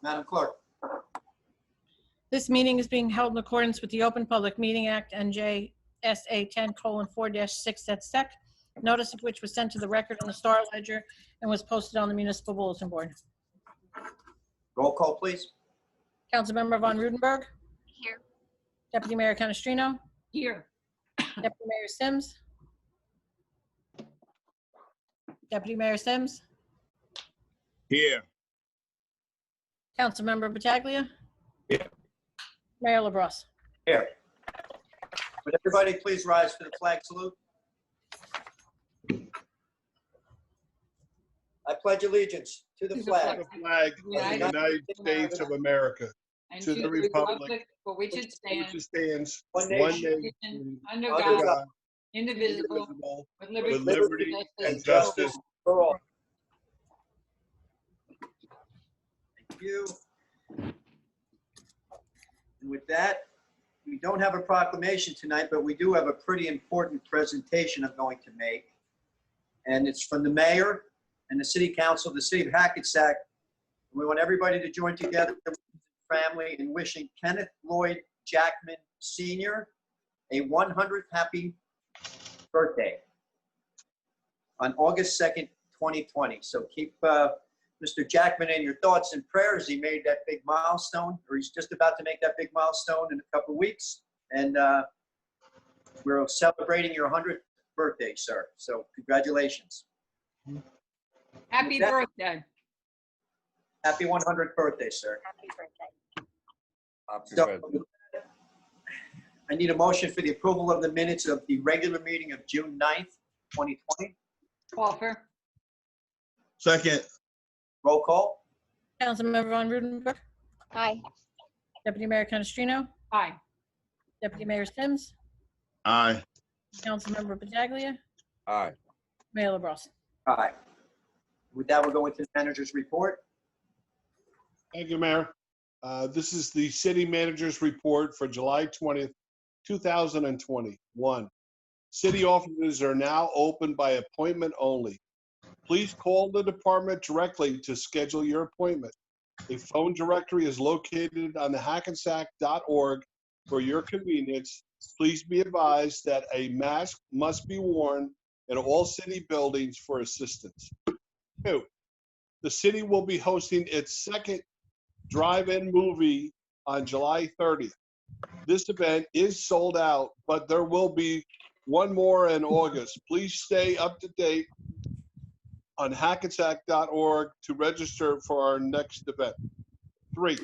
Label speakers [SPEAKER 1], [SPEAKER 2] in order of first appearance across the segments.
[SPEAKER 1] Madam Clerk.
[SPEAKER 2] This meeting is being held in accordance with the Open Public Meeting Act, NJSA 10:4-6 at SEC, notice of which was sent to the record on the Star Ledger and was posted on the municipal bulletin board.
[SPEAKER 1] Roll call, please.
[SPEAKER 2] Councilmember Von Rudenberg.
[SPEAKER 3] Here.
[SPEAKER 2] Deputy Mayor Canestrino.
[SPEAKER 3] Here.
[SPEAKER 2] Deputy Mayor Sims. Deputy Mayor Sims.
[SPEAKER 4] Here.
[SPEAKER 2] Councilmember Battaglia.
[SPEAKER 4] Here.
[SPEAKER 2] Mayor LaBrus.
[SPEAKER 1] Here. Would everybody please rise for the flag salute? I pledge allegiance to the flag
[SPEAKER 4] The flag of the United States of America,
[SPEAKER 3] And
[SPEAKER 4] to the republic
[SPEAKER 3] for which it
[SPEAKER 4] which
[SPEAKER 3] stands,
[SPEAKER 4] stands
[SPEAKER 1] One
[SPEAKER 4] one
[SPEAKER 1] nation,
[SPEAKER 4] nation,
[SPEAKER 3] under
[SPEAKER 1] under
[SPEAKER 3] God,
[SPEAKER 1] God,
[SPEAKER 3] indivisible,
[SPEAKER 4] indivisible,
[SPEAKER 3] with
[SPEAKER 4] with
[SPEAKER 3] liberty
[SPEAKER 4] liberty and justice.
[SPEAKER 1] for all. Thank you. And with that, we don't have a proclamation tonight, but we do have a pretty important presentation I'm going to make. And it's from the mayor and the city council of the city of Hackensack. We want everybody to join together with the family in wishing Kenneth Lloyd Jackman Sr. a 100th happy birthday on August 2nd, 2020. So keep Mr. Jackman in your thoughts and prayers. He made that big milestone, or he's just about to make that big milestone in a couple of weeks. And we're celebrating your 100th birthday, sir. So congratulations.
[SPEAKER 3] happy birthday.
[SPEAKER 1] Happy 100th birthday, sir.
[SPEAKER 3] Happy birthday.
[SPEAKER 1] So, I need a motion for the approval of the minutes of the regular meeting of June 9th, 2020.
[SPEAKER 3] Offer.
[SPEAKER 4] Second.
[SPEAKER 1] Roll call.
[SPEAKER 2] Councilmember Von Rudenberg.
[SPEAKER 3] Aye.
[SPEAKER 2] Deputy Mayor Canestrino.
[SPEAKER 3] Aye.
[SPEAKER 2] Deputy Mayor Sims.
[SPEAKER 4] Aye.
[SPEAKER 2] Councilmember Battaglia.
[SPEAKER 4] Aye.
[SPEAKER 2] Mayor LaBrus.
[SPEAKER 1] Aye. With that, we'll go into the manager's report.
[SPEAKER 4] Thank you, Mayor. This is the city manager's report for July 20th, 2021. City offices are now open by appointment only. Please call the department directly to schedule your appointment. A phone directory is located on the hackensack.org for your convenience. Please be advised that a mask must be worn in all city buildings for assistance. 2, the city will be hosting its second drive-in movie on July 30th. This event is sold out, but there will be one more in August. Please stay up to date on hackensack.org to register for our next event. 3,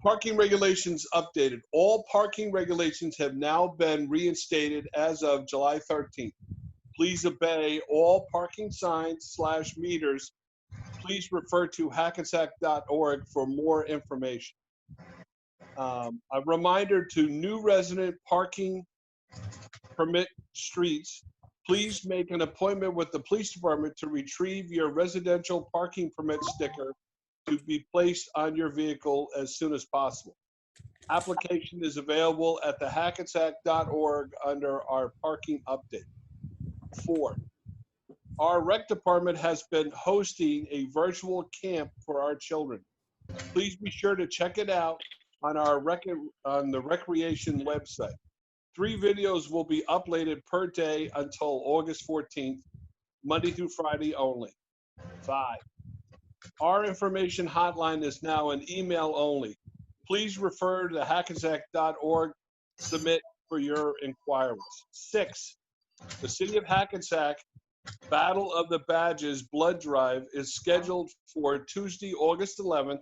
[SPEAKER 4] parking regulations updated. All parking regulations have now been reinstated as of July 13th. Please obey all parking signs / meters. Please refer to hackensack.org for more information. A reminder to new resident parking permit streets. Please make an appointment with the police department to retrieve your residential parking permit sticker to be placed on your vehicle as soon as possible. Application is available at the hackensack.org under our parking update. 4, our rec department has been hosting a virtual camp for our children. Please be sure to check it out on the recreation website. 3 videos will be uploaded per day until August 14th, Monday through Friday only. 5, our information hotline is now an email only. Please refer to hackensack.org, submit for your inquiries. 6, the City of Hackensack Battle of the Badges blood drive is scheduled for Tuesday, August 11th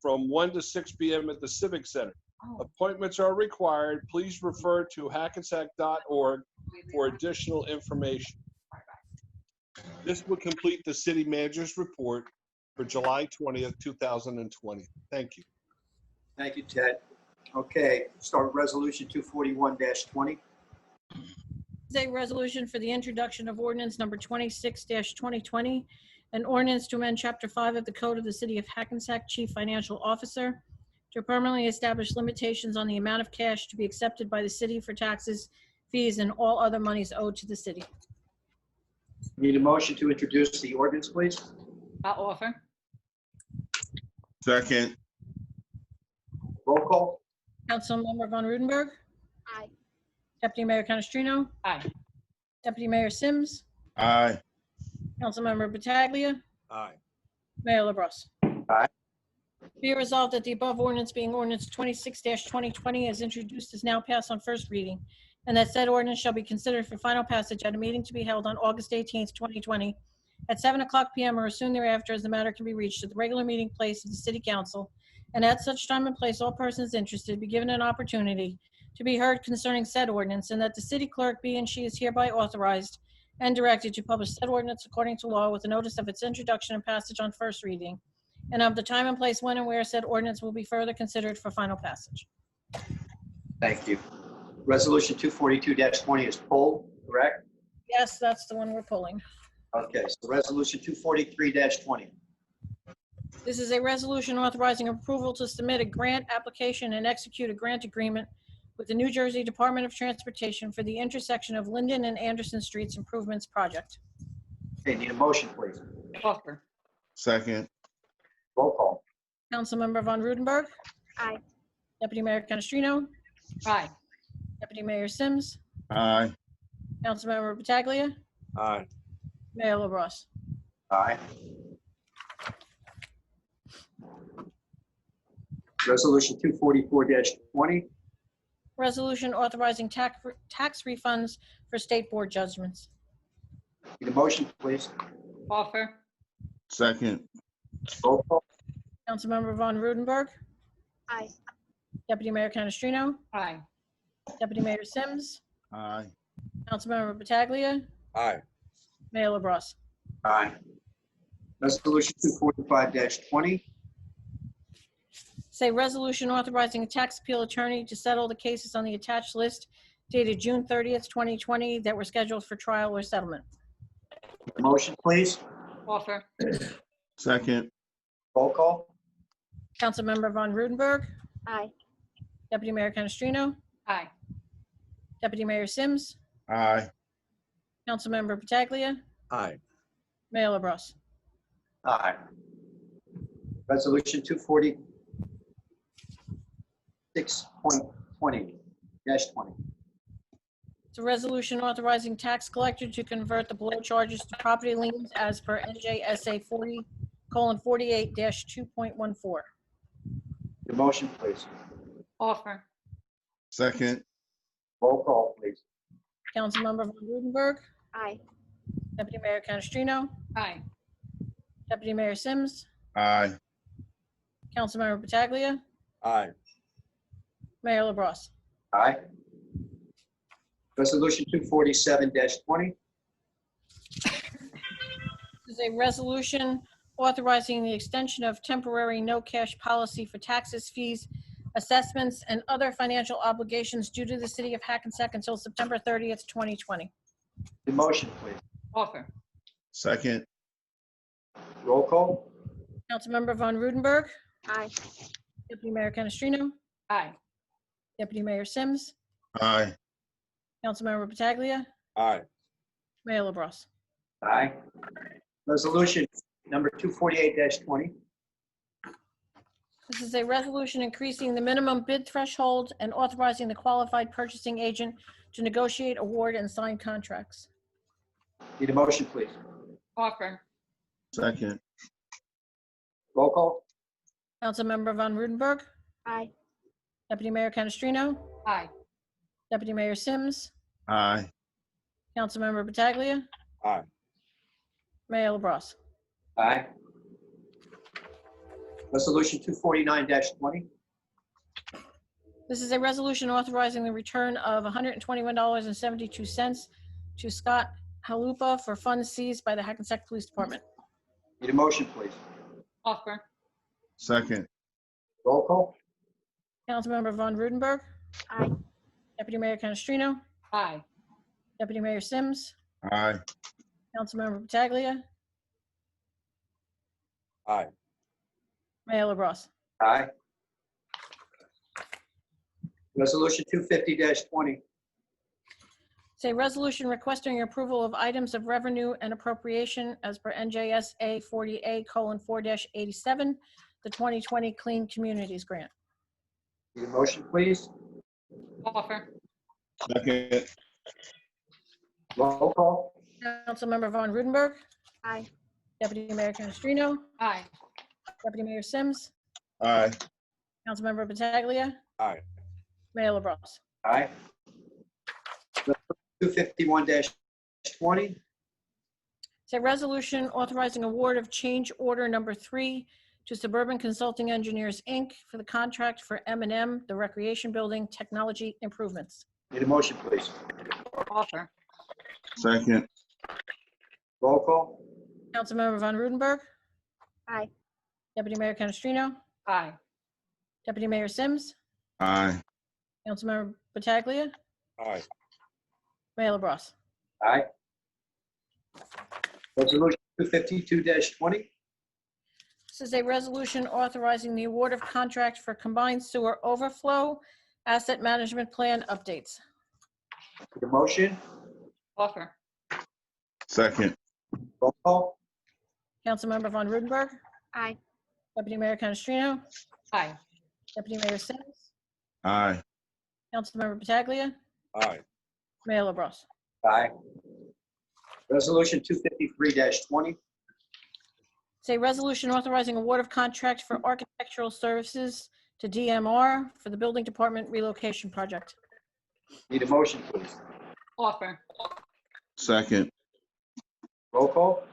[SPEAKER 4] from 1 to 6 p.m. at the Civic Center. Appointments are required. Please refer to hackensack.org for additional information. This will complete the city manager's report for July 20th, 2020. Thank you.
[SPEAKER 1] Thank you, Ted. Okay, start with resolution 241-20.
[SPEAKER 2] A resolution for the introduction of ordinance number 26-2020, an ordinance to amend Chapter 5 of the Code of the City of Hackensack, Chief Financial Officer, to permanently establish limitations on the amount of cash to be accepted by the city for taxes, fees, and all other monies owed to the city.
[SPEAKER 1] Need a motion to introduce the ordinance, please?
[SPEAKER 3] I'll offer.
[SPEAKER 5] Second.
[SPEAKER 1] Roll call?
[SPEAKER 2] Councilmember Von Rudenberg.
[SPEAKER 3] Aye.
[SPEAKER 2] Deputy Mayor Canestrino.
[SPEAKER 3] Aye.
[SPEAKER 2] Deputy Mayor Sims.
[SPEAKER 5] Aye.
[SPEAKER 2] Councilmember Pataglia.
[SPEAKER 4] Aye.
[SPEAKER 2] Mayor LaBrus.
[SPEAKER 1] Aye.
[SPEAKER 2] Be it resolved that the above ordinance being ordinance 26-2020 as introduced is now passed on first reading, and that said ordinance shall be considered for final passage at a meeting to be held on August 18th, 2020, at 7:00 p.m. or as soon thereafter, as the matter can be reached at the regular meeting place of the City Council, and at such time and place all persons interested be given an opportunity to be heard concerning said ordinance, and that the city clerk be and she is hereby authorized and directed to publish said ordinance according to law with a notice of its introduction and passage on first reading, and of the time and place when and where said ordinance will be further considered for final passage.
[SPEAKER 1] Thank you. Resolution 242-20 is pulled, correct?
[SPEAKER 2] Yes, that's the one we're pulling.
[SPEAKER 1] Okay, so resolution 243-20.
[SPEAKER 2] This is a resolution authorizing approval to submit a grant application and execute a grant agreement with the New Jersey Department of Transportation for the intersection of Linden and Anderson Streets Improvements Project.
[SPEAKER 1] Okay, need a motion, please.
[SPEAKER 3] Offer.
[SPEAKER 5] Second.
[SPEAKER 1] Roll call?
[SPEAKER 2] Councilmember Von Rudenberg.
[SPEAKER 3] Aye.
[SPEAKER 2] Deputy Mayor Canestrino.
[SPEAKER 3] Aye.
[SPEAKER 2] Deputy Mayor Sims.
[SPEAKER 5] Aye.
[SPEAKER 2] Councilmember Pataglia.
[SPEAKER 4] Aye.
[SPEAKER 2] Mayor LaBrus.
[SPEAKER 1] Aye. Resolution 244-20.
[SPEAKER 2] Resolution authorizing tax refunds for state board judgments.
[SPEAKER 1] Need a motion, please.
[SPEAKER 3] Offer.
[SPEAKER 5] Second.
[SPEAKER 1] Roll call?
[SPEAKER 2] Councilmember Von Rudenberg.
[SPEAKER 3] Aye.
[SPEAKER 2] Deputy Mayor Canestrino.
[SPEAKER 3] Aye.
[SPEAKER 2] Deputy Mayor Sims.
[SPEAKER 5] Aye.
[SPEAKER 2] Councilmember Pataglia.
[SPEAKER 4] Aye.
[SPEAKER 2] Mayor LaBrus.
[SPEAKER 1] Aye. Resolution 245-20.
[SPEAKER 2] Say resolution authorizing a tax appeal attorney to settle the cases on the attached list dated June 30th, 2020 that were scheduled for trial or settlement.
[SPEAKER 1] Motion, please.
[SPEAKER 3] Offer.
[SPEAKER 5] Second.
[SPEAKER 1] Roll call?
[SPEAKER 2] Councilmember Von Rudenberg.
[SPEAKER 3] Aye.
[SPEAKER 2] Deputy Mayor Canestrino.
[SPEAKER 3] Aye.
[SPEAKER 2] Deputy Mayor Sims.
[SPEAKER 5] Aye.
[SPEAKER 2] Councilmember Pataglia.
[SPEAKER 4] Aye.
[SPEAKER 2] Mayor LaBrus.
[SPEAKER 1] Aye. Resolution 246.20-20.
[SPEAKER 2] It's a resolution authorizing tax collector to convert the below charges to property liens as per NJSA 40:48-2.14.
[SPEAKER 1] The motion, please.
[SPEAKER 3] Offer.
[SPEAKER 5] Second.
[SPEAKER 1] Roll call, please.
[SPEAKER 2] Councilmember Von Rudenberg.
[SPEAKER 3] Aye.
[SPEAKER 2] Deputy Mayor Canestrino.
[SPEAKER 3] Aye.
[SPEAKER 2] Deputy Mayor Sims.
[SPEAKER 5] Aye.
[SPEAKER 2] Councilmember Pataglia.
[SPEAKER 4] Aye.
[SPEAKER 2] Mayor LaBrus.
[SPEAKER 1] Aye. Resolution 247-20.
[SPEAKER 2] This is a resolution authorizing the extension of temporary no cash policy for taxes, fees, assessments, and other financial obligations due to the city of Hackensack until September 30th, 2020.
[SPEAKER 1] The motion, please.
[SPEAKER 3] Offer.
[SPEAKER 5] Second.
[SPEAKER 1] Roll call?
[SPEAKER 2] Councilmember Von Rudenberg.
[SPEAKER 3] Aye.
[SPEAKER 2] Deputy Mayor Canestrino.
[SPEAKER 3] Aye.
[SPEAKER 2] Deputy Mayor Sims.
[SPEAKER 5] Aye.
[SPEAKER 2] Councilmember Pataglia.
[SPEAKER 4] Aye.
[SPEAKER 2] Mayor LaBrus.
[SPEAKER 1] Aye. Resolution number 248-20.
[SPEAKER 2] This is a resolution increasing the minimum bid threshold and authorizing the qualified purchasing agent to negotiate, award, and sign contracts.
[SPEAKER 1] Need a motion, please.
[SPEAKER 3] Offer.
[SPEAKER 5] Second.
[SPEAKER 1] Roll call?
[SPEAKER 2] Councilmember Von Rudenberg.
[SPEAKER 3] Aye.
[SPEAKER 2] Deputy Mayor Canestrino.
[SPEAKER 3] Aye.
[SPEAKER 2] Deputy Mayor Sims.
[SPEAKER 5] Aye.
[SPEAKER 2] Councilmember Pataglia.
[SPEAKER 4] Aye.
[SPEAKER 2] Mayor LaBrus.
[SPEAKER 1] Aye. Resolution 249-20.
[SPEAKER 2] This is a resolution authorizing the return of $121.72 to Scott Halupa for funds seized by the Hackensack Police Department.
[SPEAKER 1] Need a motion, please.
[SPEAKER 3] Offer.
[SPEAKER 5] Second.
[SPEAKER 1] Roll call?
[SPEAKER 2] Councilmember Von Rudenberg.
[SPEAKER 3] Aye.
[SPEAKER 2] Deputy Mayor Canestrino.
[SPEAKER 3] Aye.
[SPEAKER 2] Deputy Mayor Sims.
[SPEAKER 5] Aye.
[SPEAKER 2] Councilmember Pataglia.
[SPEAKER 4] Aye.
[SPEAKER 2] Mayor LaBrus.
[SPEAKER 1] Aye. Resolution 250-20.
[SPEAKER 2] It's a resolution requesting approval of items of revenue and appropriation as per NJSA 40A:4-87 the 2020 Clean Communities Grant.
[SPEAKER 1] Need a motion, please?
[SPEAKER 3] Offer.
[SPEAKER 5] Second.
[SPEAKER 1] Roll call?
[SPEAKER 2] Councilmember Von Rudenberg.
[SPEAKER 3] Aye.
[SPEAKER 2] Deputy Mayor Canestrino.
[SPEAKER 3] Aye.
[SPEAKER 2] Deputy Mayor Sims.
[SPEAKER 5] Aye.
[SPEAKER 2] Councilmember Pataglia.
[SPEAKER 4] Aye.
[SPEAKER 2] Mayor LaBrus.
[SPEAKER 1] Aye. 251-20.
[SPEAKER 2] It's a resolution authorizing award of change order number 3 to Suburban Consulting Engineers, Inc. for the contract for M&M, the Recreation Building Technology Improvements.
[SPEAKER 1] Need a motion, please?
[SPEAKER 3] Offer.
[SPEAKER 5] Second.
[SPEAKER 1] Roll call?
[SPEAKER 2] Councilmember Von Rudenberg.
[SPEAKER 3] Aye.
[SPEAKER 2] Deputy Mayor Canestrino.
[SPEAKER 3] Aye.
[SPEAKER 2] Deputy Mayor Sims.
[SPEAKER 5] Aye.
[SPEAKER 2] Councilmember Pataglia.
[SPEAKER 4] Aye.
[SPEAKER 2] Mayor LaBrus.
[SPEAKER 1] Aye. Resolution 252-20.
[SPEAKER 2] This is a resolution authorizing the award of contract for combined sewer overflow asset management plan updates.
[SPEAKER 1] Need a motion?
[SPEAKER 3] Offer.
[SPEAKER 5] Second.
[SPEAKER 1] Roll call?
[SPEAKER 2] Councilmember Von Rudenberg.
[SPEAKER 3] Aye.
[SPEAKER 2] Deputy Mayor Canestrino.
[SPEAKER 3] Aye.
[SPEAKER 2] Deputy Mayor Sims.
[SPEAKER 5] Aye.
[SPEAKER 2] Councilmember Pataglia.
[SPEAKER 4] Aye.
[SPEAKER 2] Mayor LaBrus.
[SPEAKER 1] Aye. Resolution 253-20.
[SPEAKER 2] It's a resolution authorizing award of contract for architectural services to DMR for the Building Department relocation project.
[SPEAKER 1] Need a motion, please?
[SPEAKER 3] Offer.
[SPEAKER 5] Second.
[SPEAKER 1] Roll call?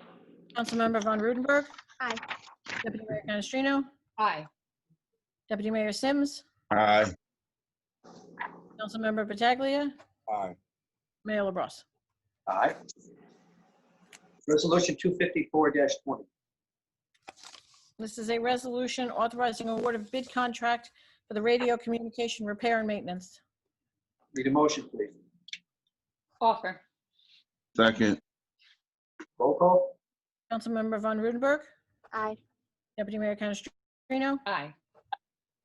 [SPEAKER 2] Councilmember Von Rudenberg.
[SPEAKER 3] Aye.
[SPEAKER 2] Deputy Mayor Canestrino.
[SPEAKER 3] Aye.
[SPEAKER 2] Deputy Mayor Sims.
[SPEAKER 5] Aye.
[SPEAKER 2] Councilmember Pataglia.
[SPEAKER 4] Aye.
[SPEAKER 2] Mayor LaBrus.
[SPEAKER 1] Aye. Resolution 254-20.
[SPEAKER 2] This is a resolution authorizing award of bid contract for the radio communication repair and maintenance.
[SPEAKER 1] Need a motion, please?
[SPEAKER 3] Offer.
[SPEAKER 5] Second.
[SPEAKER 1] Roll call?
[SPEAKER 2] Councilmember Von Rudenberg.
[SPEAKER 3] Aye.
[SPEAKER 2] Deputy Mayor Canestrino.
[SPEAKER 3] Aye.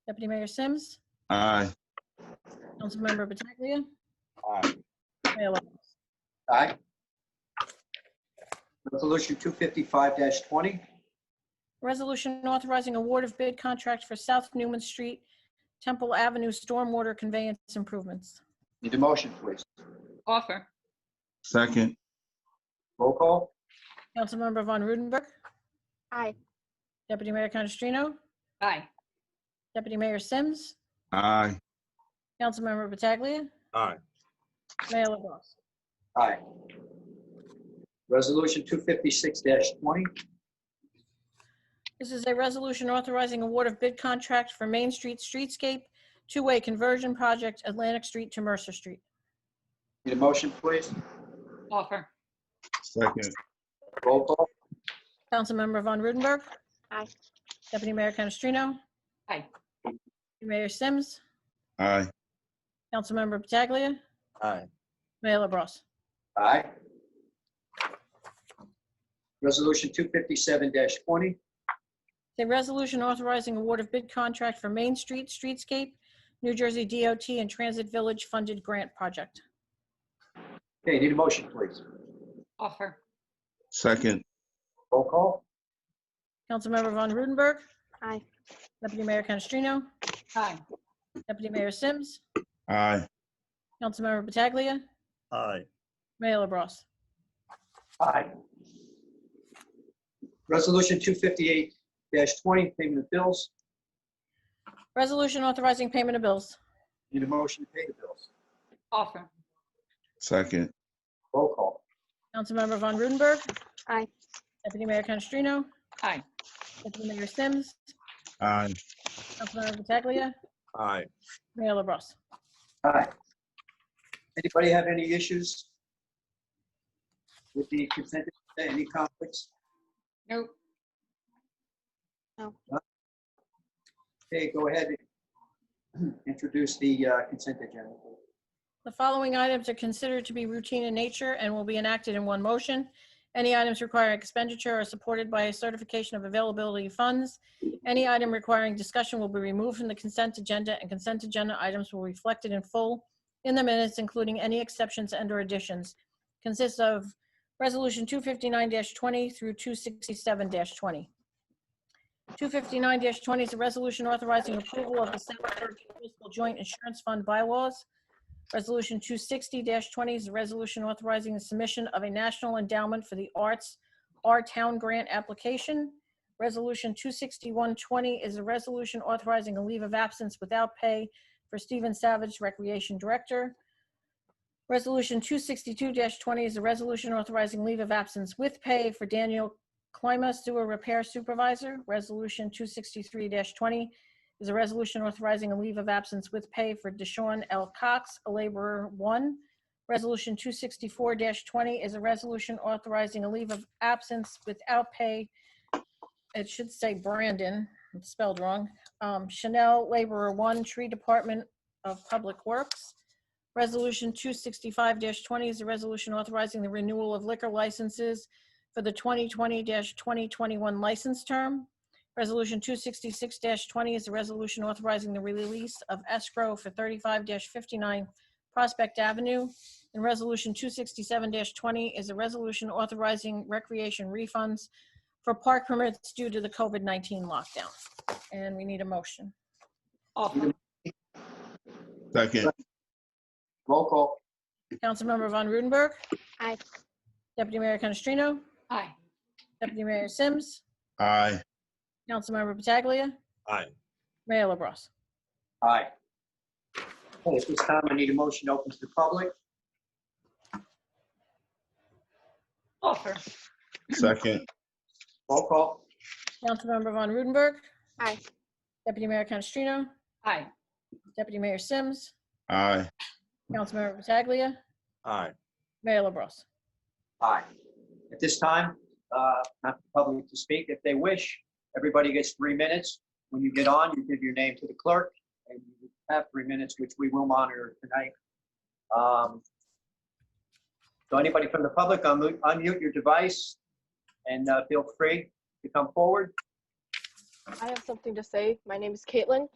[SPEAKER 2] Deputy Mayor Sims.
[SPEAKER 5] Aye.
[SPEAKER 2] Councilmember Pataglia.
[SPEAKER 4] Aye.
[SPEAKER 2] Mayor LaBrus.
[SPEAKER 1] Aye. Resolution 255-20.
[SPEAKER 2] Resolution authorizing award of bid contract for South Newman Street, Temple Avenue stormwater conveyance improvements.
[SPEAKER 1] Need a motion, please?
[SPEAKER 3] Offer.
[SPEAKER 5] Second.
[SPEAKER 1] Roll call?
[SPEAKER 2] Councilmember Von Rudenberg.
[SPEAKER 3] Aye.
[SPEAKER 2] Deputy Mayor Canestrino.
[SPEAKER 3] Aye.
[SPEAKER 2] Deputy Mayor Sims.
[SPEAKER 5] Aye.
[SPEAKER 2] Councilmember Pataglia.
[SPEAKER 4] Aye.
[SPEAKER 2] Mayor LaBrus.
[SPEAKER 1] Aye. Resolution 256-20.
[SPEAKER 2] This is a resolution authorizing award of bid contract for Main Street Streetscape two-way conversion project, Atlantic Street to Mercer Street.
[SPEAKER 1] Need a motion, please?
[SPEAKER 3] Offer.
[SPEAKER 5] Second.
[SPEAKER 1] Roll call?
[SPEAKER 2] Councilmember Von Rudenberg.
[SPEAKER 3] Aye.
[SPEAKER 2] Deputy Mayor Canestrino.
[SPEAKER 3] Aye.
[SPEAKER 2] Mayor Sims.
[SPEAKER 5] Aye.
[SPEAKER 2] Councilmember Pataglia.
[SPEAKER 4] Aye.
[SPEAKER 2] Mayor LaBrus.
[SPEAKER 1] Aye. Resolution 257-20.
[SPEAKER 2] A resolution authorizing award of bid contract for Main Street Streetscape, New Jersey DOT and Transit Village funded grant project.
[SPEAKER 1] Okay, need a motion, please?
[SPEAKER 3] Offer.
[SPEAKER 5] Second.
[SPEAKER 1] Roll call?
[SPEAKER 2] Councilmember Von Rudenberg.
[SPEAKER 3] Aye.
[SPEAKER 2] Deputy Mayor Canestrino.
[SPEAKER 3] Aye.
[SPEAKER 2] Deputy Mayor Sims.
[SPEAKER 5] Aye.
[SPEAKER 2] Councilmember Pataglia.
[SPEAKER 5] Aye.
[SPEAKER 2] Mayor LaBrus.
[SPEAKER 1] Aye. Resolution 258-20, payment of bills.
[SPEAKER 2] Resolution authorizing payment of bills.
[SPEAKER 1] Need a motion to pay the bills.
[SPEAKER 3] Offer.
[SPEAKER 5] Second.
[SPEAKER 1] Roll call?
[SPEAKER 2] Councilmember Von Rudenberg.
[SPEAKER 3] Aye.
[SPEAKER 2] Deputy Mayor Canestrino.
[SPEAKER 3] Aye.
[SPEAKER 2] Deputy Mayor Sims.
[SPEAKER 5] Aye.
[SPEAKER 2] Councilmember Pataglia.
[SPEAKER 4] Aye.
[SPEAKER 2] Mayor LaBrus.
[SPEAKER 1] Aye. Anybody have any issues with the consent agenda? Any conflicts?
[SPEAKER 3] Nope.
[SPEAKER 1] Okay, go ahead and introduce the consent agenda.
[SPEAKER 2] The following items are considered to be routine in nature and will be enacted in one motion. Any items requiring expenditure are supported by a certification of availability of funds. Any item requiring discussion will be removed from the consent agenda, and consent agenda items will be reflected in full in the minutes, including any exceptions and/or additions. Consists of Resolution 259-20 through 267-20. 259-20 is a resolution authorizing approval of the 713 Fiscal Joint Insurance Fund bylaws. Resolution 260-20 is a resolution authorizing the submission of a National Endowment for the Arts, Our Town Grant application. Resolution 261-20 is a resolution authorizing a leave of absence without pay for Stephen Savage, Recreation Director. Resolution 262-20 is a resolution authorizing leave of absence with pay for Daniel Klima, Sewer Repair Supervisor. Resolution 263-20 is a resolution authorizing a leave of absence with pay for Deshaun L. Cox, a laborer 1. Resolution 264-20 is a resolution authorizing a leave of absence without pay. It should say Brandon, it's spelled wrong. Chanel, laborer 1, Tree Department of Public Works. Resolution 265-20 is a resolution authorizing the renewal of liquor licenses for the 2020-2021 license term. Resolution 266-20 is a resolution authorizing the release of escrow for 35-59 Prospect Avenue. And Resolution 267-20 is a resolution authorizing recreation refunds for park permits due to the COVID-19 lockdown. And we need a motion.
[SPEAKER 3] Offer.
[SPEAKER 5] Second.
[SPEAKER 1] Roll call.
[SPEAKER 2] Councilmember Von Rudenberg.
[SPEAKER 6] Aye.
[SPEAKER 2] Deputy Mayor Canestrino.
[SPEAKER 3] Aye.
[SPEAKER 2] Deputy Mayor Sims.
[SPEAKER 5] Aye.
[SPEAKER 2] Councilmember Pataglia.
[SPEAKER 4] Aye.
[SPEAKER 2] Mayor LaBrus.
[SPEAKER 1] Aye. Okay, at this time, I need a motion open to the public.
[SPEAKER 3] Offer.
[SPEAKER 5] Second.
[SPEAKER 1] Roll call.
[SPEAKER 2] Councilmember Von Rudenberg.
[SPEAKER 6] Aye.
[SPEAKER 2] Deputy Mayor Canestrino.
[SPEAKER 3] Aye.
[SPEAKER 2] Deputy Mayor Sims.
[SPEAKER 5] Aye.
[SPEAKER 2] Councilmember Pataglia.
[SPEAKER 4] Aye.
[SPEAKER 2] Mayor LaBrus.
[SPEAKER 1] Aye. At this time, not the public to speak. If they wish, everybody gets 3 minutes. When you get on, you give your name to the clerk, and you have 3 minutes, which we will monitor tonight. So anybody from the public, unmute your device and feel free to come forward.
[SPEAKER 6] I have something to say. My name is Caitlin.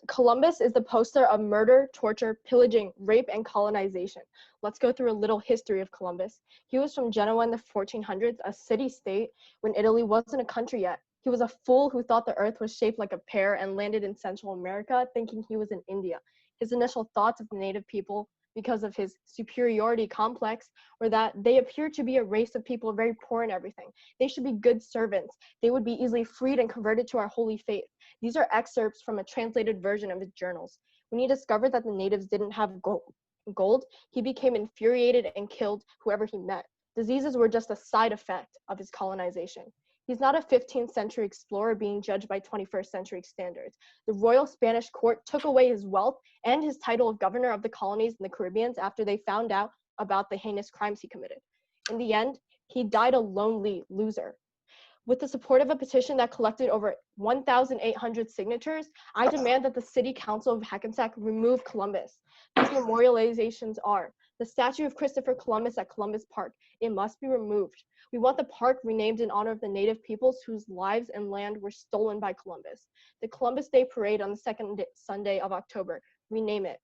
[SPEAKER 6] Columbus is the poster of murder, torture, pillaging, rape, and colonization. Let's go through a little history of Columbus. He was from Genoa in the 1400s, a city-state when Italy wasn't a country yet. He was a fool who thought the earth was shaped like a pear and landed in Central America thinking he was in India. His initial thoughts of the native people, because of his superiority complex, were that they appear to be a race of people very poor in everything. They should be good servants. They would be easily freed and converted to our holy faith. These are excerpts from a translated version of his journals. When he discovered that the natives didn't have gold, he became infuriated and killed whoever he met. Diseases were just a side effect of his colonization. He's not a 15th century explorer being judged by 21st century standards. The Royal Spanish court took away his wealth and his title of governor of the colonies in the Caribbean after they found out about the heinous crimes he committed. In the end, he died a lonely loser. With the support of a petition that collected over 1,800 signatures, I demand that the City Council of Hackensack remove Columbus. These memorializations are the statue of Christopher Columbus at Columbus Park. It must be removed. We want the park renamed in honor of the native peoples whose lives and land were stolen by Columbus. The Columbus Day Parade on the second Sunday of October, rename it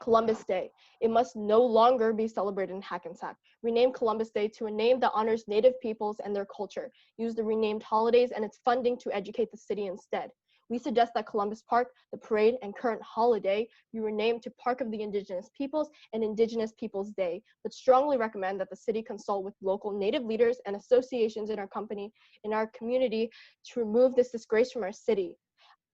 [SPEAKER 6] Columbus Day. It must no longer be celebrated in Hackensack. Rename Columbus Day to a name that honors native peoples and their culture. Use the renamed holidays and its funding to educate the city instead. We suggest that Columbus Park, the parade, and current holiday be renamed to Park of the Indigenous Peoples and Indigenous Peoples Day, but strongly recommend that the city consult with local native leaders and associations in our community to remove this disgrace from our city.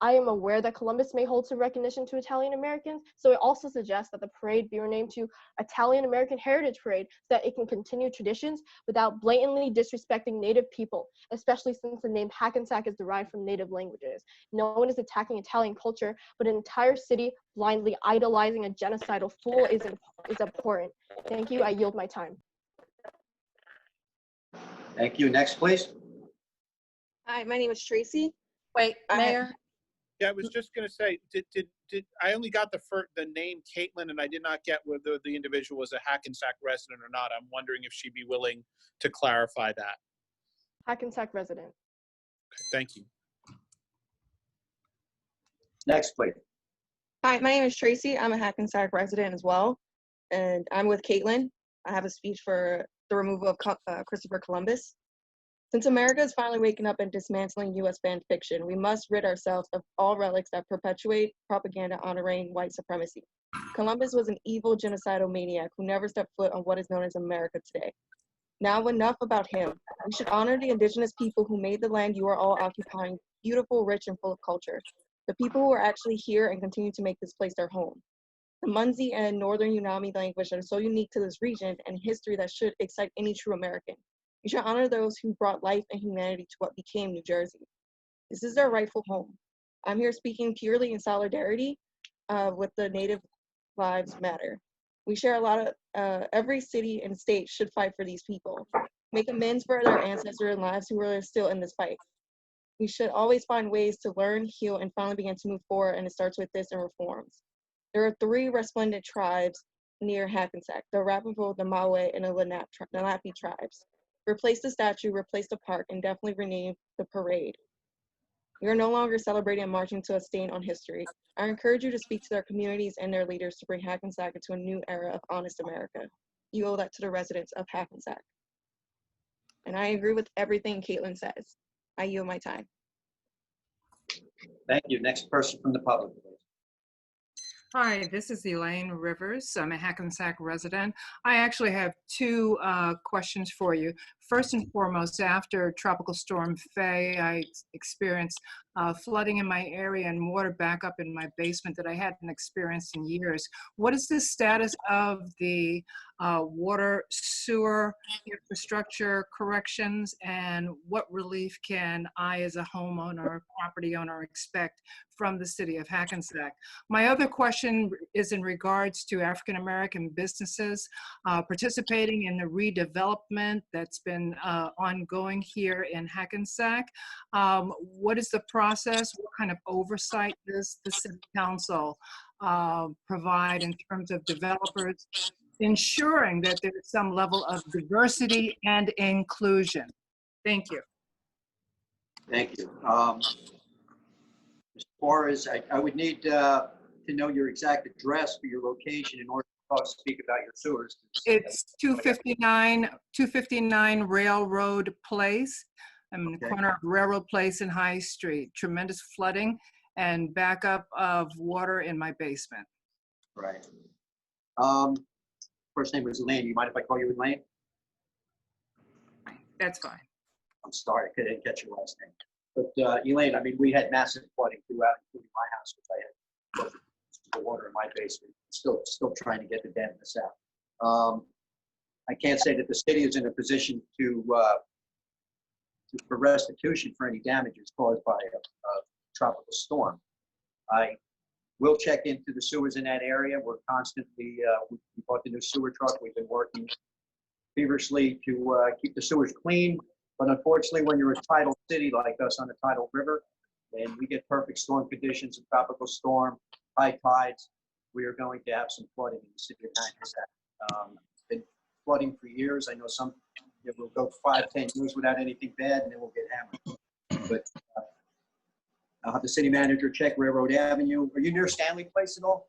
[SPEAKER 6] I am aware that Columbus may hold some recognition to Italian Americans, so I also suggest that the parade be renamed to Italian American Heritage Parade so that it can continue traditions without blatantly disrespecting native people, especially since the name Hackensack is derived from native languages. No one is attacking Italian culture, but an entire city blindly idolizing a genocidal fool is abhorrent. Thank you. I yield my time.
[SPEAKER 1] Thank you. Next, please.
[SPEAKER 7] Hi, my name is Tracy.
[SPEAKER 2] Wait,
[SPEAKER 7] I-
[SPEAKER 2] Mayor,
[SPEAKER 8] Yeah, I was just gonna say, did I only got the name Caitlin, and I did not get whether the individual was a Hackensack resident or not. I'm wondering if she'd be willing to clarify that.
[SPEAKER 6] Hackensack resident.
[SPEAKER 8] Okay, thank you.
[SPEAKER 1] Next, please.
[SPEAKER 7] Hi, my name is Tracy. I'm a Hackensack resident as well, and I'm with Caitlin. I have a speech for the removal of Christopher Columbus. Since America is finally waking up and dismantling US fan fiction, we must rid ourselves of all relics that perpetuate propaganda honoring white supremacy. Columbus was an evil genocidal maniac who never stepped foot on what is known as America today. Now enough about him. We should honor the indigenous people who made the land you are all occupying beautiful, rich, and full of culture. The people who are actually here and continue to make this place their home. The Munzi and Northern Unami language that are so unique to this region and history that should excite any true American. You should honor those who brought life and humanity to what became New Jersey. This is their rightful home. I'm here speaking purely in solidarity with the Native Lives Matter. We share a lot of, every city and state should fight for these people. Make amends for their ancestors and lives who are still in this fight. We should always find ways to learn, heal, and finally begin to move forward, and it starts with this and reforms. There are 3 resplendent tribes near Hackensack, the Arapaho, the Maui, and the Lenape tribes. Replace the statue, replace the park, and definitely rename the parade. We are no longer celebrating and marching to a stain on history. I encourage you to speak to their communities and their leaders to bring Hackensack into a new era of honest America. You owe that to the residents of Hackensack. And I agree with everything Caitlin says. I yield my time.
[SPEAKER 1] Thank you. Next person from the public, please.
[SPEAKER 9] Hi, this is Elaine Rivers. I'm a Hackensack resident. I actually have 2 questions for you. First and foremost, after Tropical Storm Faye, I experienced flooding in my area and water backup in my basement that I hadn't experienced in years. What is the status of the water sewer infrastructure corrections, and what relief can I as a homeowner or property owner expect from the city of Hackensack? My other question is in regards to African American businesses participating in the redevelopment that's been ongoing here in Hackensack. What is the process? What kind of oversight does the city council provide in terms of developers ensuring that there's some level of diversity and inclusion? Thank you.
[SPEAKER 1] Thank you. As far as I would need to know your exact address for your location in order to speak about your sewers.
[SPEAKER 9] It's 259 Railroad Place. I'm in the
[SPEAKER 1] Okay.
[SPEAKER 9] corner of Railroad Place and High Street. Tremendous flooding and backup of water in my basement.
[SPEAKER 1] Right. First name was Elaine. You mind if I call you Elaine?
[SPEAKER 9] That's fine.
[SPEAKER 1] I'm sorry, I didn't catch your last name. But Elaine, I mean, we had massive flooding throughout, including my house, which I had the water in my basement. Still trying to get the dampness out. I can't say that the city is in a position to for restitution for any damages caused by a tropical storm. I will check into the sewers in that area. We're constantly, we bought the new sewer truck. We've been working feverishly to keep the sewers clean. But unfortunately, when you're a tidal city like us on the tidal river, and we get perfect storm conditions, a tropical storm, high tides, we are going to have some flooding in the city of Hackensack. It's been flooding for years. I know some, it will go 5-10 years without anything bad, and then we'll get hammered. But I'll have the city manager check Railroad Avenue. Are you near Stanley Place at all?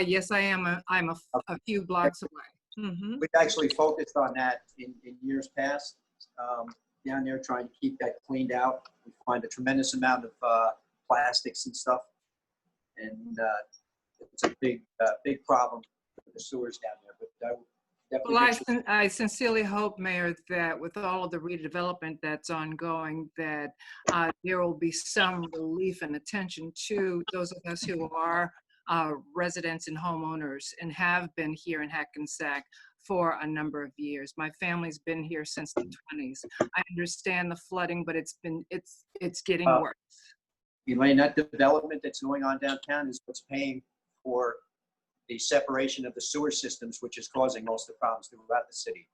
[SPEAKER 9] Yes, I am. I'm a few blocks away. Mm-hmm.
[SPEAKER 1] We've actually focused on that in years past, down there trying to keep that cleaned out. We find a tremendous amount of plastics and stuff, and it's a big problem for the sewers down there. But I would definitely
[SPEAKER 9] Well, I sincerely hope, Mayor, that with all of the redevelopment that's ongoing, that there will be some relief and attention to those of us who are residents and homeowners and have been here in Hackensack for a number of years. My family's been here since the 20s. I understand the flooding, but it's getting worse.
[SPEAKER 1] Elaine, that development that's going on downtown is what's paying for the separation of the sewer systems, which is causing most of the problems throughout the city.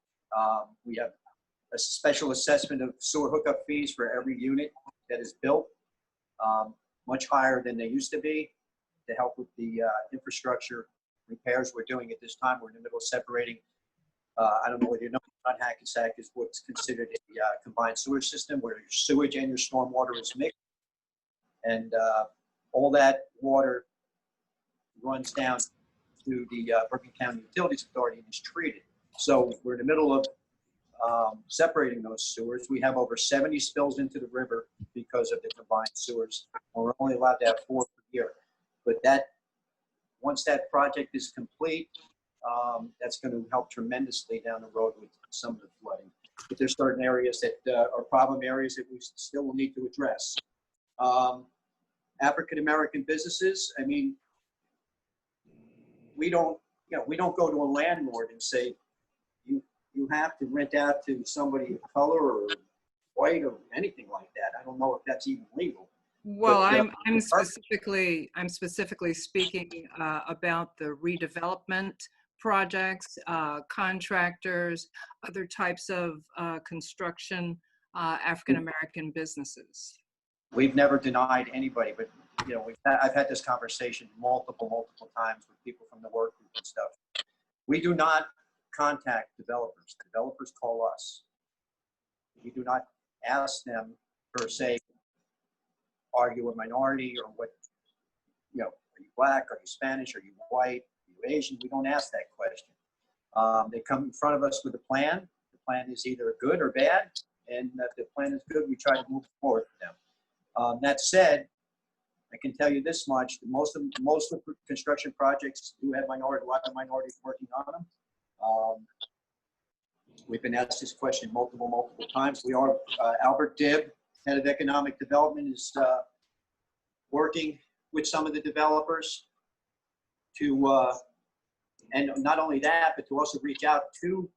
[SPEAKER 1] We have a special assessment of sewer hookup fees for every unit that is built, much higher than they used to be, to help with the infrastructure repairs we're doing at this time. We're in the middle of separating, I don't know whether you know, Hackensack is what's considered a combined sewer system where your sewage and your storm water is mixed. And all that water runs down to the Bergen County Utilities Authority and is treated. So we're in the middle of separating those sewers. We have over 70 spills into the river because of the combined sewers. And we're only allowed to have 4 per year. But once that project is complete, that's going to help tremendously down the road with some of the flooding. But there's certain areas that are problem areas that we still will need to address. African-American businesses, I mean, we don't go to a landlord and say, you have to rent out to somebody of color or white or anything like that. I don't know if that's even legal.
[SPEAKER 9] Well,
[SPEAKER 1] But,
[SPEAKER 9] I'm specifically speaking about the redevelopment projects, contractors, other types of construction, African-American businesses.
[SPEAKER 1] We've never denied anybody, but I've had this conversation multiple times with people from the work group and stuff. We do not contact developers. Developers call us. We do not ask them per se, are you a minority or what, are you black, are you Spanish, are you white, are you Asian? We don't ask that question. They come in front of us with a plan. The plan is either good or bad, and if the plan is good, we try to move forward with them. That said, I can tell you this much: most of the construction projects do have a lot of minorities working on them. We've been asked this question multiple times. We are Albert Dibb, head of economic development, is working with some of the developers to, and not only that, but to also reach out to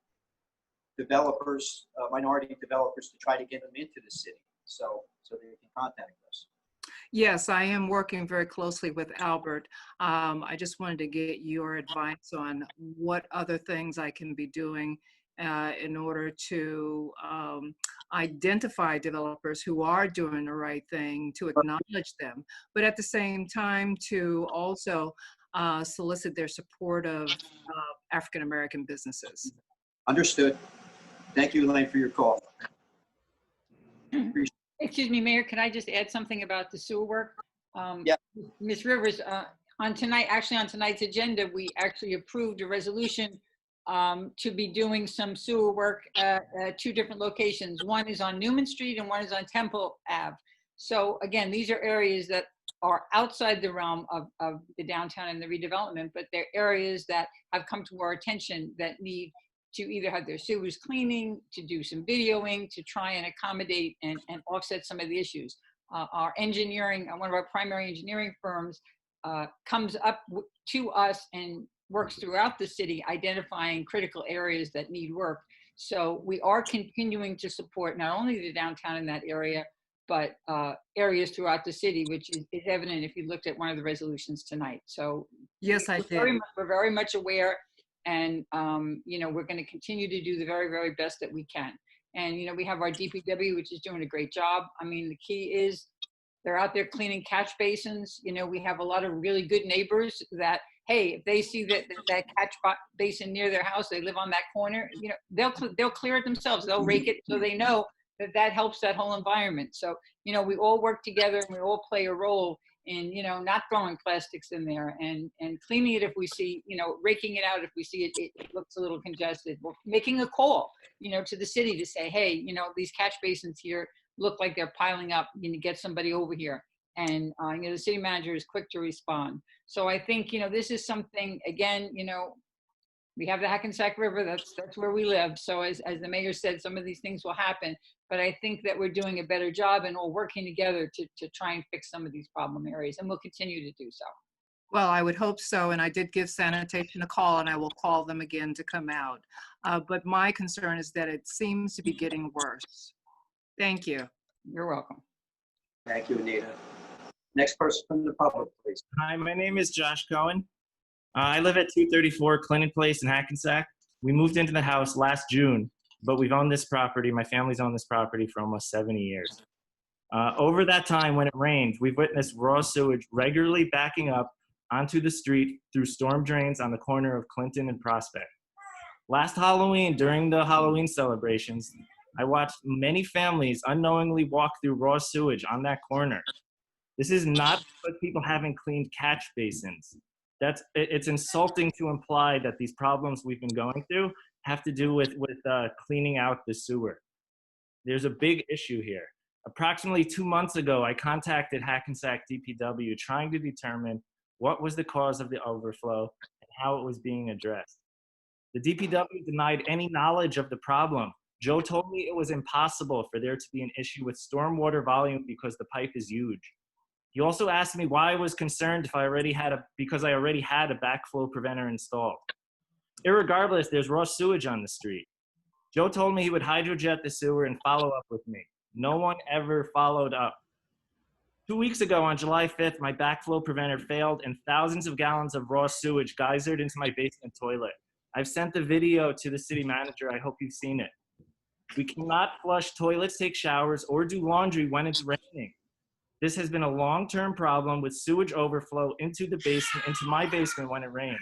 [SPEAKER 1] developers, minority developers, to try to get them into the city, so they can contact us.
[SPEAKER 9] Yes, I am working very closely with Albert. I just wanted to get your advice on what other things I can be doing in order to identify developers who are doing the right thing, to acknowledge them, but at the same time to also solicit their support of African-American businesses.
[SPEAKER 1] Understood. Thank you, Elaine, for your call.
[SPEAKER 3] Excuse me, Mayor, can I just add something about the sewer work?
[SPEAKER 1] Yeah.
[SPEAKER 3] Ms. Rivers, on tonight's agenda, we actually approved a resolution to be doing some sewer work at 2 different locations. One is on Newman Street and one is on Temple Ave. So again, these are areas that are outside the realm of the downtown and the redevelopment, but they're areas that have come to our attention that need to either have their sewers cleaning, to do some videoing, to try and accommodate and offset some of the issues. Our engineering, one of our primary engineering firms comes up to us and works throughout the city, identifying critical areas that need work. So we are continuing to support not only the downtown in that area, but areas throughout the city, which is evident if you looked at one of the resolutions tonight. So
[SPEAKER 9] Yes, I did.
[SPEAKER 3] we're very much aware, and we're going to continue to do the very, very best that we can. And we have our DPW, which is doing a great job. I mean, the key is they're out there cleaning catch basins. We have a lot of really good neighbors that, hey, if they see that catch basin near their house, they live on that corner, they'll clear it themselves. They'll rake it so they know that helps that whole environment. So, we all work together and we all play a role in, not throwing plastics in there and cleaning it if we see, raking it out if we see it looks a little congested. We're making a call, to the city to say, hey, these catch basins here look like they're piling up, get somebody over here. And, the city manager is quick to respond. So I think, this is something, again, we have the Hackensack River, that's where we live. So as the mayor said, some of these things will happen, but I think that we're doing a better job and all working together to try and fix some of these problem areas, and we'll continue to do so.
[SPEAKER 9] Well, I would hope so, and I did give sanitation a call, and I will call them again to come out. But my concern is that it seems to be getting worse. Thank you.
[SPEAKER 3] You're welcome.
[SPEAKER 1] Thank you, Anita. Next person from the public, please.
[SPEAKER 10] Hi, my name is Josh Cohen. I live at 234 Clinton Place in Hackensack. We moved into the house last June, but we've owned this property, my family's owned this property for almost 70 years. Over that time, when it rained, we've witnessed raw sewage regularly backing up onto the street through storm drains on the corner of Clinton and Prospect. Last Halloween, during the Halloween celebrations, I watched many families unknowingly walk through raw sewage on that corner. This is not because people haven't cleaned catch basins. It's insulting to imply that these problems we've been going through have to do with cleaning out the sewer. There's a big issue here. Approximately 2 months ago, I contacted Hackensack DPW trying to determine what was the cause of the overflow and how it was being addressed. The DPW denied any knowledge of the problem. Joe told me it was impossible for there to be an issue with stormwater volume because the pipe is huge. He also asked me why I was concerned because I already had a backflow preventer installed. Irregardless, there's raw sewage on the street. Joe told me he would hydrojet the sewer and follow up with me. No one ever followed up. 2 weeks ago, on July 5th, my backflow preventer failed and thousands of gallons of raw sewage geysered into my basement toilet. I've sent the video to the city manager. I hope you've seen it. We cannot flush toilets, take showers, or do laundry when it's raining. This has been a long-term problem with sewage overflow into my basement when it rains.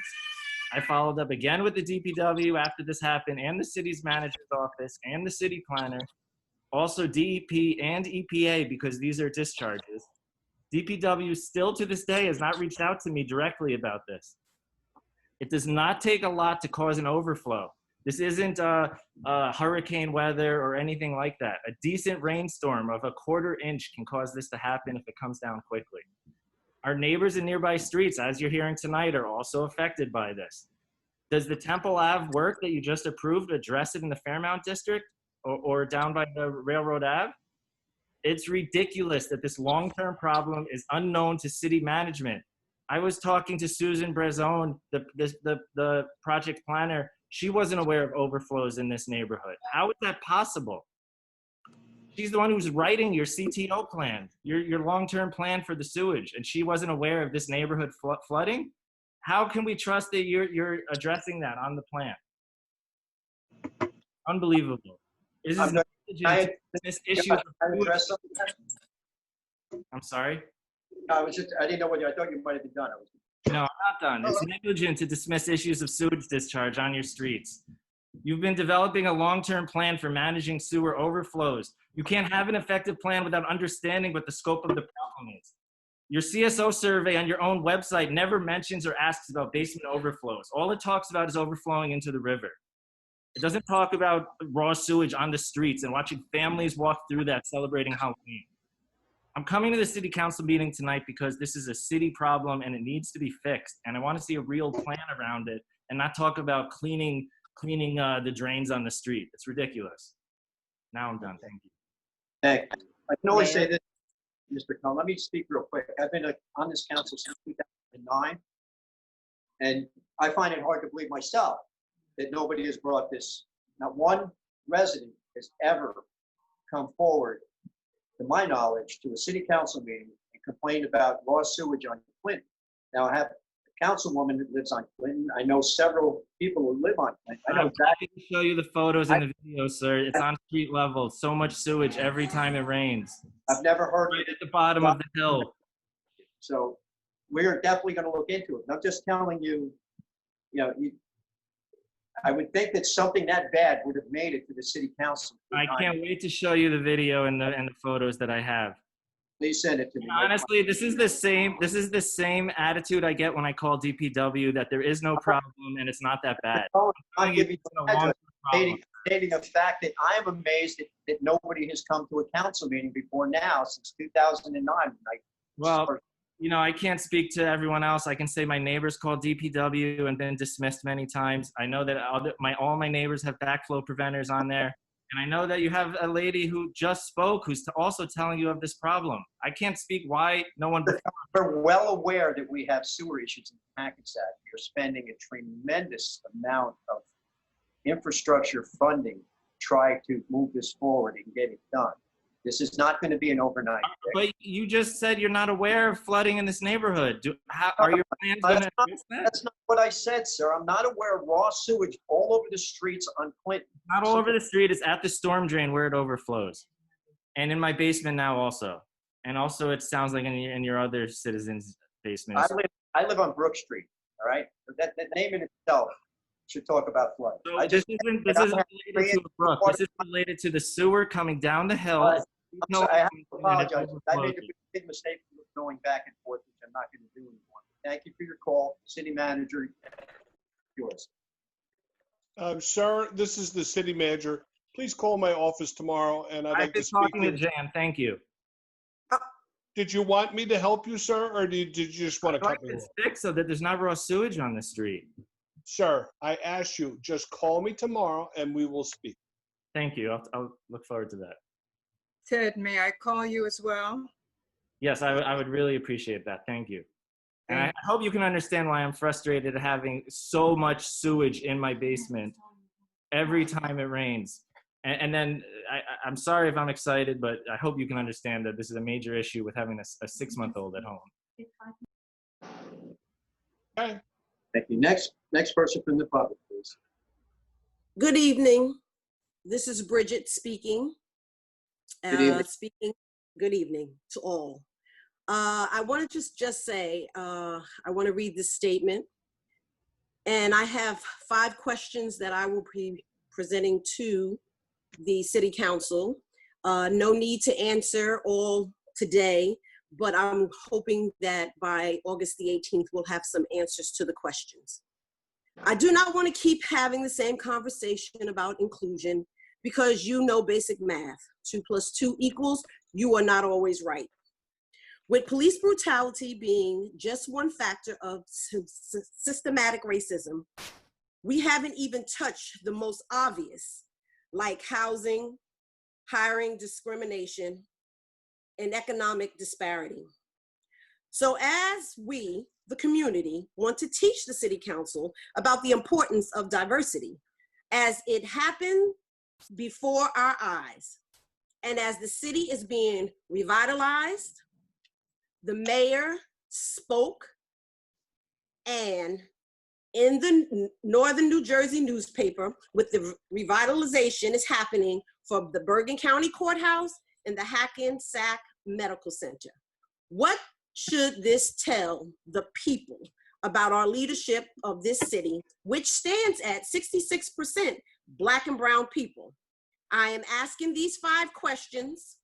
[SPEAKER 10] I followed up again with the DPW after this happened, and the city's manager's office, and the city planner, also DEP and EPA, because these are discharges. DPW still to this day has not reached out to me directly about this. It does not take a lot to cause an overflow. This isn't hurricane weather or anything like that. A decent rainstorm of a 1/4 inch can cause this to happen if it comes down quickly. Our neighbors in nearby streets, as you're hearing tonight, are also affected by this. Does the Temple Ave work that you just approved address it in the Fairmount District or down by the Railroad Ave? It's ridiculous that this long-term problem is unknown to city management. I was talking to Susan Brezone, the project planner. She wasn't aware of overflows in this neighborhood. How is that possible? She's the one who's writing your CTO plan, your long-term plan for the sewage, and she wasn't aware of this neighborhood flooding? How can we trust that you're addressing that on the plan? Unbelievable. This is this issue. I'm sorry?
[SPEAKER 1] I didn't know whether, I thought you might have been done.
[SPEAKER 10] No, I'm not done. It's negligent to dismiss issues of sewage discharge on your streets. You've been developing a long-term plan for managing sewer overflows. You can't have an effective plan without understanding what the scope of the problem is. Your CSO survey on your own website never mentions or asks about basement overflows. All it talks about is overflowing into the river. It doesn't talk about raw sewage on the streets and watching families walk through that celebrating Halloween. I'm coming to the city council meeting tonight because this is a city problem and it needs to be fixed. And I want to see a real plan around it and not talk about cleaning the drains on the street. It's ridiculous. Now I'm done. Thank you.
[SPEAKER 1] Thank you. I can always say this, Mr. Cohen. Let me speak real quick. I've been on this council since 2009, and I find it hard to believe myself that nobody has brought this. Not one resident has ever come forward, to my knowledge, to a city council meeting and complained about raw sewage on Clinton. Now, I have a councilwoman that lives on Clinton. I know several people who live on Clinton. I know
[SPEAKER 10] I'm happy to show you the photos and the video, sir. It's on street level. So much sewage every time it rains.
[SPEAKER 1] I've never heard
[SPEAKER 10] Right at the bottom of the hill.
[SPEAKER 1] So we're definitely going to look into it. And I'm just telling you, I would think that something that bad would have made it to the city council.
[SPEAKER 10] I can't wait to show you the video and the photos that I have.
[SPEAKER 1] Please send it to me.
[SPEAKER 10] Honestly, this is the same attitude I get when I call DPW that there is no problem and it's not that bad.
[SPEAKER 1] I'm stating a fact that I am amazed that nobody has come to a council meeting before now since 2009.
[SPEAKER 10] Well, I can't speak to everyone else. I can say my neighbors called DPW and been dismissed many times. I know that all my neighbors have backflow preventers on there. And I know that you have a lady who just spoke who's also telling you of this problem. I can't speak why no one...
[SPEAKER 1] We're well aware that we have sewer issues in Hackensack. We're spending a tremendous amount of infrastructure funding to try to move this forward and get it done. This is not going to be an overnight thing.
[SPEAKER 10] But you just said you're not aware of flooding in this neighborhood. Are your plans going to address that?
[SPEAKER 1] That's not what I said, sir. I'm not aware of raw sewage all over the streets on Clinton.
[SPEAKER 10] Not all over the street. It's at the storm drain where it overflows. And in my basement now also. And also it sounds like in your other citizens' basements.
[SPEAKER 1] I live on Brook Street, all right? That name in itself should talk about flood.
[SPEAKER 10] So this isn't related to a brook. This is related to the sewer coming down the hill.
[SPEAKER 1] I have to apologize. I made a big mistake going back and forth, which I'm not going to do anymore. Thank you for your call. City manager, yours.
[SPEAKER 4] Sir, this is the city manager. Please call my office tomorrow, and I'd
[SPEAKER 10] I've
[SPEAKER 4] like to
[SPEAKER 10] been
[SPEAKER 4] speak
[SPEAKER 10] talking
[SPEAKER 4] to
[SPEAKER 10] to
[SPEAKER 4] you.
[SPEAKER 10] Jan, thank you.
[SPEAKER 4] Did you want me to help you, sir, or did you just want to
[SPEAKER 10] I'd like
[SPEAKER 4] cut me
[SPEAKER 10] to
[SPEAKER 4] off?
[SPEAKER 10] fix so that there's not raw sewage on the street.
[SPEAKER 4] Sir, I asked you, just call me tomorrow and we will speak.
[SPEAKER 10] Thank you. I'll look forward to that.
[SPEAKER 9] Ted, may I call you as well?
[SPEAKER 10] Yes, I would really appreciate that. Thank you. And I hope you can understand why I'm frustrated at having so much sewage in my basement every time it rains. And then I'm sorry if I'm excited, but I hope you can understand that this is a major issue with having a 6-month-old at home.
[SPEAKER 4] Okay.
[SPEAKER 1] Thank you. Next person from the public, please.
[SPEAKER 11] Good evening. This is Bridget speaking.
[SPEAKER 1] Good evening.
[SPEAKER 11] Good evening to all. I want to just say, I want to read this statement. And I have 5 questions that I will be presenting to the City Council. No need to answer all today, but I'm hoping that by August the 18th, we'll have some answers to the questions. I do not want to keep having the same conversation about inclusion because you know basic math. 2 + 2 equals, you are not always right. With police brutality being just one factor of systematic racism, we haven't even touched the most obvious, like housing, hiring discrimination, and economic disparity. So as we, the community, want to teach the City Council about the importance of diversity as it happened before our eyes, and as the city is being revitalized, the mayor spoke, and in the Northern New Jersey newspaper, with the revitalization is happening for the Bergen County Courthouse and the Hackensack Medical Center. What should this tell the people about our leadership of this city, which stands at 66% Black and brown people? I am asking these 5 questions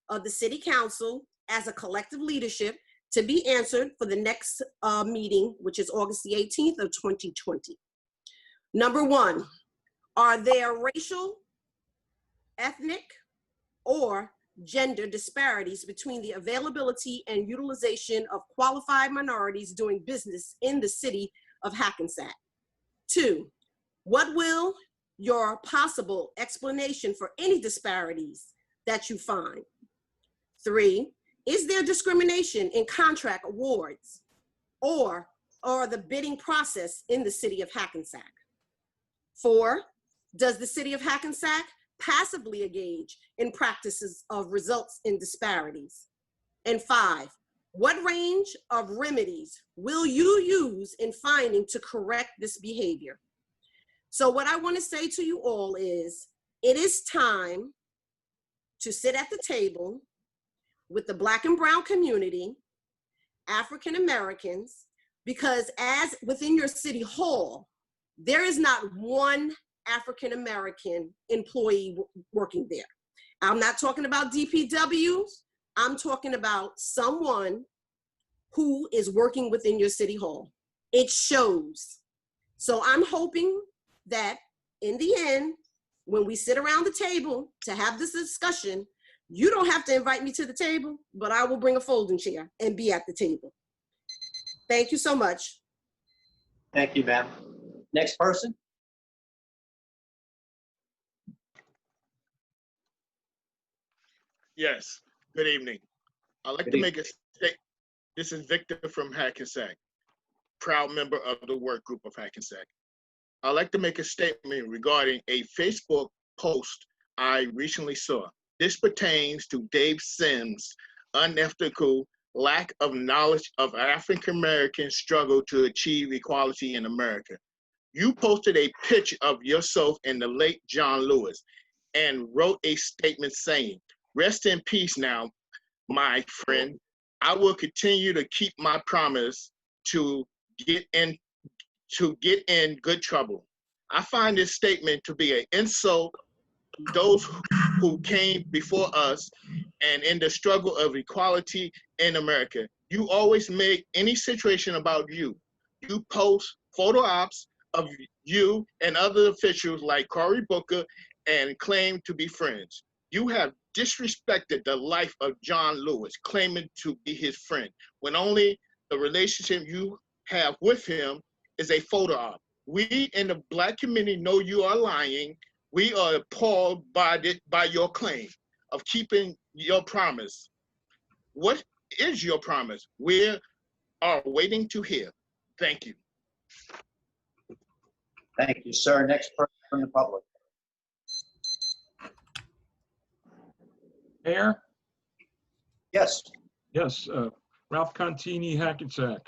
[SPEAKER 11] of the City Council as a collective leadership to be answered for the next meeting, which is August the 18th of 2020. Number 1, are there racial, ethnic, or gender disparities between the availability and utilization of qualified minorities doing business in the city of Hackensack? 2, what will your possible explanation for any disparities that you find? 3, is there discrimination in contract awards or the bidding process in the city of Hackensack? 4, does the city of Hackensack passively engage in practices of results in disparities? And 5, what range of remedies will you use in finding to correct this behavior? So what I want to say to you all is, it is time to sit at the table with the Black and brown community, African Americans, because as within your city hall, there is not one African American employee working there. I'm not talking about DPWs. I'm talking about someone who is working within your city hall. It shows. So I'm hoping that in the end, when we sit around the table to have this discussion, you don't have to invite me to the table, but I will bring a folding chair and be at the table. Thank you so much.
[SPEAKER 1] Thank you, ma'am. Next person.
[SPEAKER 12] Yes, good evening. I'd like to make a statement. This is Victor from Hackensack, proud member of the work group of Hackensack. I'd like to make a statement regarding a Facebook post I recently saw. This pertains to Dave Sims' unethical lack of knowledge of African Americans' struggle to achieve equality in America. You posted a picture of yourself and the late John Lewis and wrote a statement saying, "Rest in peace now, my friend. I will continue to keep my promise to get in good trouble." I find this statement to be an insult to those who came before us and in the struggle of equality in America. You always make any situation about you. You post photo ops of you and other officials like Cory Booker and claim to be friends. You have disrespected the life of John Lewis, claiming to be his friend, when only the relationship you have with him is a photo op. We in the Black community know you are lying. We are appalled by your claim of keeping your promise. What is your promise? We are waiting to hear. Thank you.
[SPEAKER 1] Thank you, sir. Next person from the public.
[SPEAKER 13] Mayor?
[SPEAKER 1] Yes.
[SPEAKER 13] Yes, Ralph Contini, Hackensack.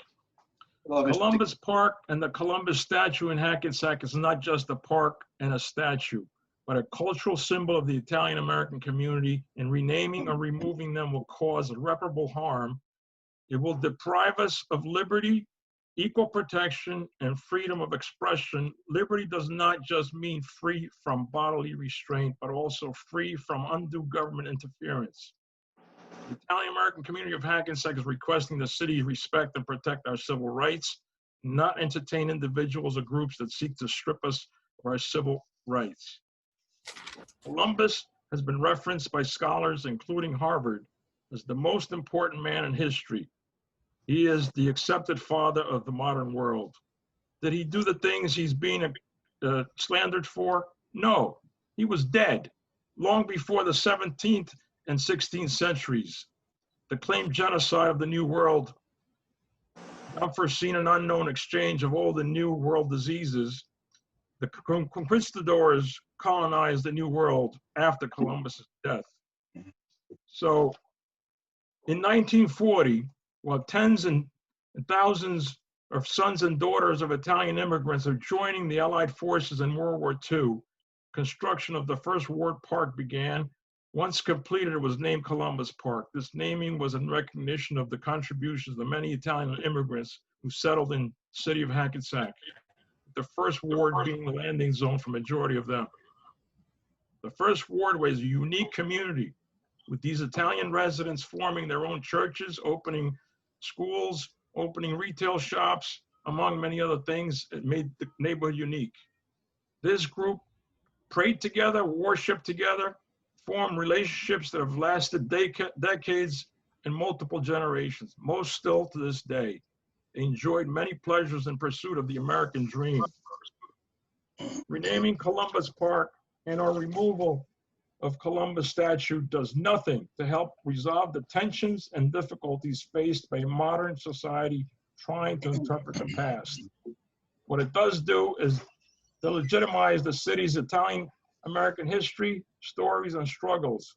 [SPEAKER 1] Hello, Mr.
[SPEAKER 13] Columbus Park and the Columbus statue in Hackensack is not just a park and a statue, but a cultural symbol of the Italian-American community, and renaming or removing them will cause irreparable harm. It will deprive us of liberty, equal protection, and freedom of expression. Liberty does not just mean free from bodily restraint, but also free from undue government interference. The Italian-American community of Hackensack is requesting the city respect and protect our civil rights, not entertain individuals or groups that seek to strip us of our civil rights. Columbus has been referenced by scholars, including Harvard, as the most important man in history. He is the accepted father of the modern world. Did he do the things he's being slandered for? No, he was dead long before the 17th and 16th centuries. The claimed genocide of the New World, unforeseen and unknown exchange of old and new world diseases. The conquistadors colonized the New World after Columbus's death. So in 1940, while tens and thousands of sons and daughters of Italian immigrants are joining the Allied forces in World War II, construction of the first Ward Park began. Once completed, it was named Columbus Park. This naming was in recognition of the contributions of the many Italian immigrants who settled in the city of Hackensack, the first ward being the landing zone for majority of them. The first ward was a unique community, with these Italian residents forming their own churches, opening schools, opening retail shops, among many other things. It made the neighborhood unique. This group prayed together, worshiped together, formed relationships that have lasted decades and multiple generations, most still to this day. They enjoyed many pleasures in pursuit of the American dream. Renaming Columbus Park and our removal of Columbus statue does nothing to help resolve the tensions and difficulties faced by modern society trying to interpret the past. What it does do is to legitimize the city's Italian-American history, stories, and struggles.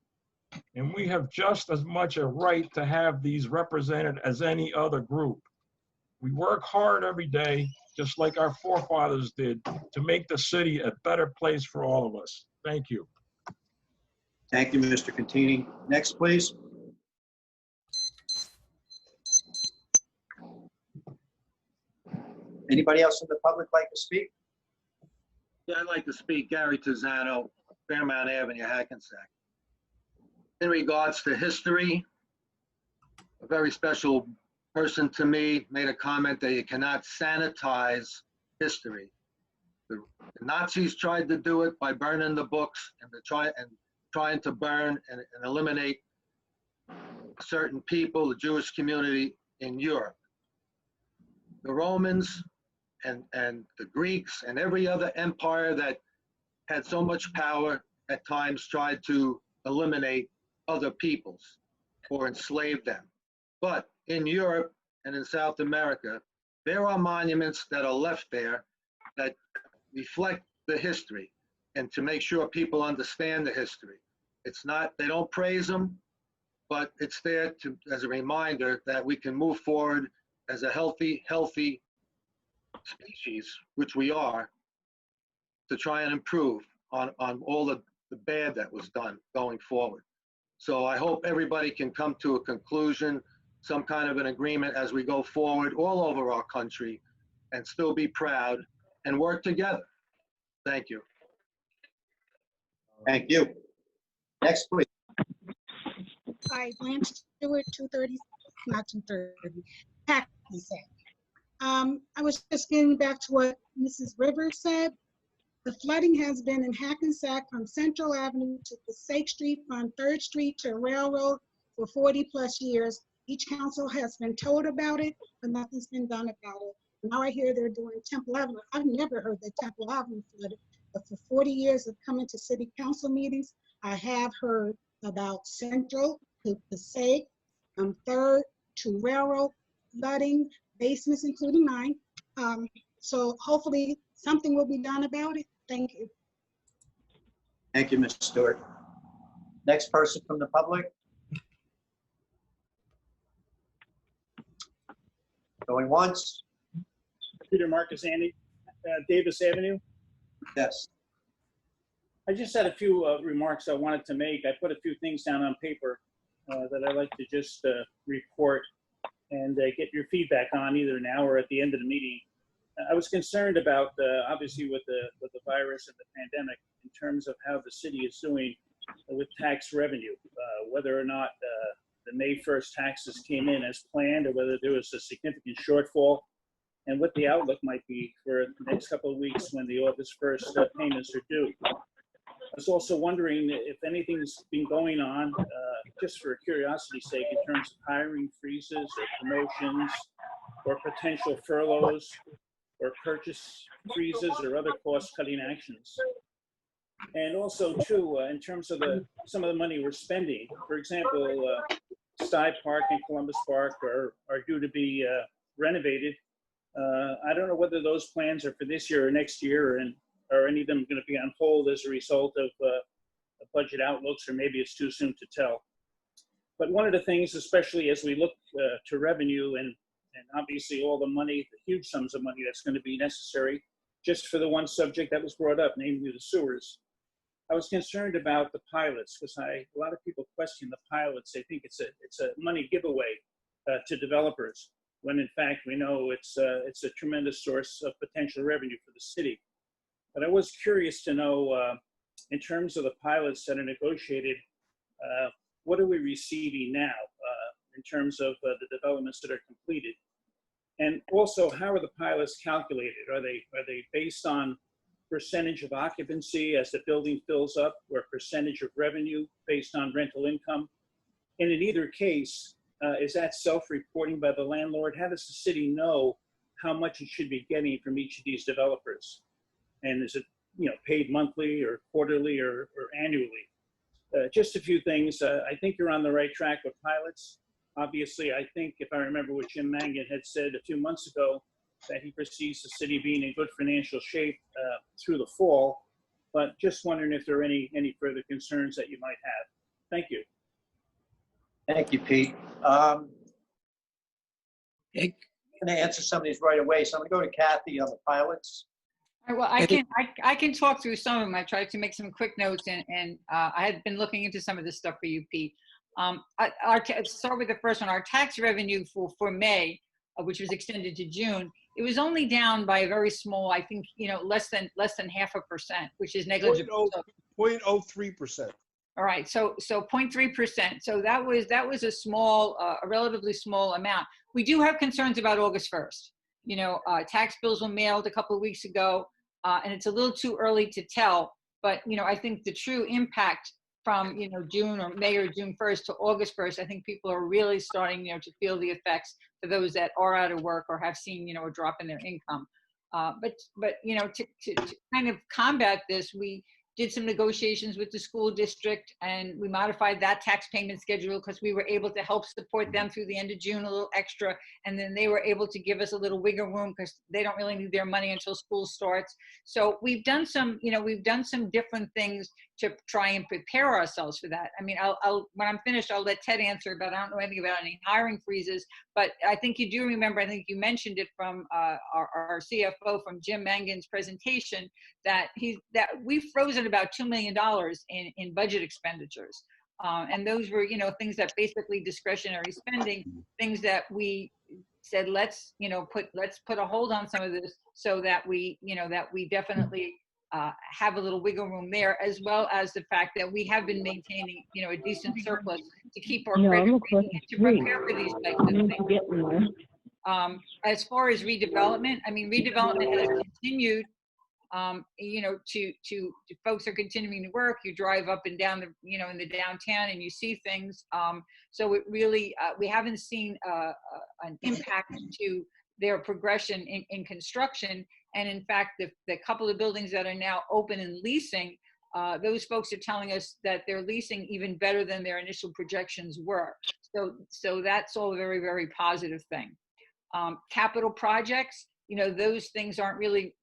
[SPEAKER 13] And we have just as much a right to have these represented as any other group. We work hard every day, just like our forefathers did, to make the city a better place for all of us. Thank you.
[SPEAKER 1] Thank you, Mr. Contini. Next, please. Anybody else in the public like to speak?
[SPEAKER 14] Yeah, I'd like to speak. Gary Tizano, Fairmount Avenue, Hackensack. In regards to history, a very special person to me made a comment that you cannot sanitize history. The Nazis tried to do it by burning the books and trying to burn and eliminate certain people, the Jewish community in Europe. The Romans and the Greeks and every other empire that had so much power at times tried to eliminate other peoples or enslave them. But in Europe and in South America, there are monuments that are left there that reflect the history and to make sure people understand the history. It's not, they don't praise them, but it's there to, as a reminder that we can move forward as a healthy species, which we are, to try and improve on all the bad that was done going forward. So I hope everybody can come to a conclusion, some kind of an agreement as we go forward all over our country and still be proud and work together. Thank you.
[SPEAKER 1] Thank you. Next, please.
[SPEAKER 15] Hi, Blanche Stewart, 230, not 230, Hackensack. I was just getting back to what Mrs. Rivers said. The flooding has been in Hackensack from Central Avenue to Passaic Street, from 3rd Street to Railroad for 40 plus years. Each council has been told about it, but nothing's been done about it. Now I hear they're doing Temple Avenue. I've never heard that Temple Avenue flooded, but for 40 years of coming to city council meetings, I have heard about Central to Passaic, from 3rd to Railroad flooding, basements, including mine. So hopefully something will be done about it. Thank you.
[SPEAKER 1] Thank you, Ms. Stewart. Next person from the public. Going once.
[SPEAKER 16] Peter Marcus Andy, Davis Avenue.
[SPEAKER 1] Yes.
[SPEAKER 16] I just had a few remarks I wanted to make. I put a few things down on paper that I'd like to just report and get your feedback on either now or at the end of the meeting. I was concerned about, obviously, with the virus and the pandemic in terms of how the city is doing with tax revenue, whether or not the May 1st taxes came in as planned or whether there was a significant shortfall, and what the outlook might be for the next couple of weeks when the August 1st payments are due. I was also wondering if anything's been going on, just for curiosity's sake, in terms of hiring freezes or promotions or potential furloughs or purchase freezes or other cost-cutting actions. And also, too, in terms of some of the money we're spending, for example, Sty Park and Columbus Park are due to be renovated. I don't know whether those plans are for this year or next year, and are any of them going to be on hold as a result of budget outlooks, or maybe it's too soon to tell. But one of the things, especially as we look to revenue and obviously all the money, the huge sums of money that's going to be necessary just for the one subject that was brought up, namely the sewers. I was concerned about the pilots because a lot of people question the pilots. They think it's a money giveaway to developers, when in fact we know it's a tremendous source of potential revenue for the city. But I was curious to know, in terms of the pilots that are negotiated, what are we receiving now in terms of the developments that are completed? And also, how are the pilots calculated? Are they based on percentage of occupancy as the building fills up, or percentage of revenue based on rental income? And in either case, is that self-reporting by the landlord? How does the city know how much it should be getting from each of these developers? And is it paid monthly or quarterly or annually? Just a few things. I think you're on the right track with pilots. Obviously, I think if I remember what Jim Mangan had said a few months ago, that he perceives the city being in good financial shape through the fall. But just wondering if there are any further concerns that you might have. Thank you.
[SPEAKER 1] Thank you, Pete. I'm going to answer some of these right away. So I'm going to go to Kathy on the pilots.
[SPEAKER 3] All right, well, I can talk through some of them. I tried to make some quick notes, and I had been looking into some of this stuff for you, Pete. Start with the first one. Our tax revenue for May, which was extended to June, it was only down by a very small, I think, less than 0.5%, which is negligible.
[SPEAKER 4] 0.03%.
[SPEAKER 3] All right, so 0.3%. So that was a small, a relatively small amount. We do have concerns about August 1st. Tax bills were mailed a couple of weeks ago, and it's a little too early to tell. But I think the true impact from June or May or June 1st to August 1st, I think people are really starting to feel the effects for those that are out of work or have seen a drop in their income. But to kind of combat this, we did some negotiations with the school district, and we modified that tax payment schedule because we were able to help support them through the end of June a little extra, and then they were able to give us a little wiggle room because they don't really need their money until school starts. So we've done some different things to try and prepare ourselves for that. I mean, I'll when I'm finished, I'll let Ted answer, but I don't know anything about any hiring freezes. But I think you do remember, I think you mentioned it from our CFO, from Jim Mangan's presentation, that we've frozen about $2 million in budget expenditures. And those were, things that basically discretionary spending, things that we said, let's put a hold on some of this so that we definitely have a little wiggle room there, as well as the fact that we have been maintaining, a decent surplus to keep our credit rating and to prepare for these types of things. As far as redevelopment, I mean, redevelopment has continued. Folks are continuing to work. You drive up and down in the downtown and you see things. So it really, we haven't seen an impact to their progression in construction. And in fact, the couple of buildings that are now open and leasing, those folks are telling us that they're leasing even better than their initial projections were. So that's all a very, very positive thing. Capital projects, those things aren't really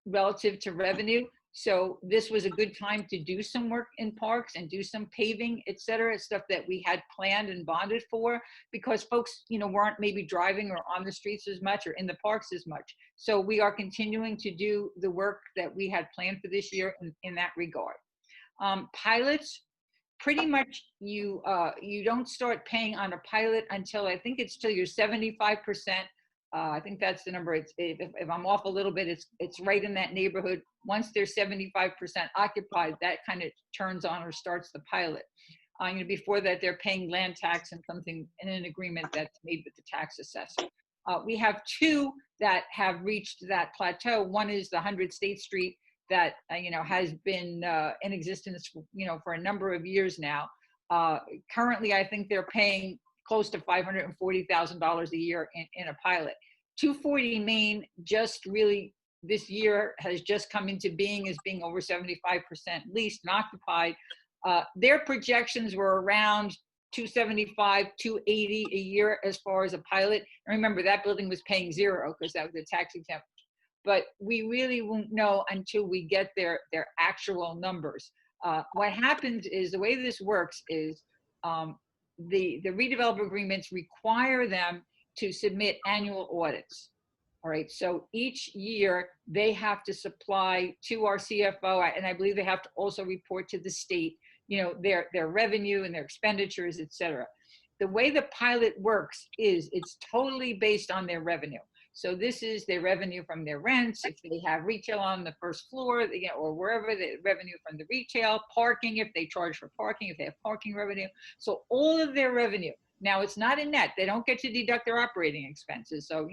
[SPEAKER 3] relative to revenue. So this was a good time to do some work in parks and do some paving, et cetera, stuff that we had planned and bonded for, because folks, weren't maybe driving or on the streets as much or in the parks as much. So we are continuing to do the work that we had planned for this year in that regard. Pilots, pretty much you don't start paying on a pilot until I think it's till you're 75%. I think that's the number. If I'm off a little bit, it's right in that neighborhood. Once they're 75% occupied, that kind of turns on or starts the pilot. Before that, they're paying land tax and something in an agreement that's made with the tax assessor. We have two that have reached that plateau. One is the 100 State Street that has been in existence for a number of years now. Currently, I think they're paying close to $540,000 a year in a pilot. 240 Main just really this year has just come into being as being over 75% leased and occupied. Their projections were around 275, 280 a year as far as a pilot. And remember, that building was paying zero because that was a tax exempt. But we really won't know until we get their actual numbers. What happens is, the way this works is, the redevelopment agreements require them to submit annual audits. All right, so each year they have to supply to our CFO, and I believe they have to also report to the state, their revenue and their expenditures, et cetera. The way the pilot works is it's totally based on their revenue. So this is their revenue from their rents. If they have retail on the first floor, or wherever, the revenue from the retail, parking, if they charge for parking, if they have parking revenue. So all of their revenue. Now it's not a net. They don't get to deduct their operating expenses. So,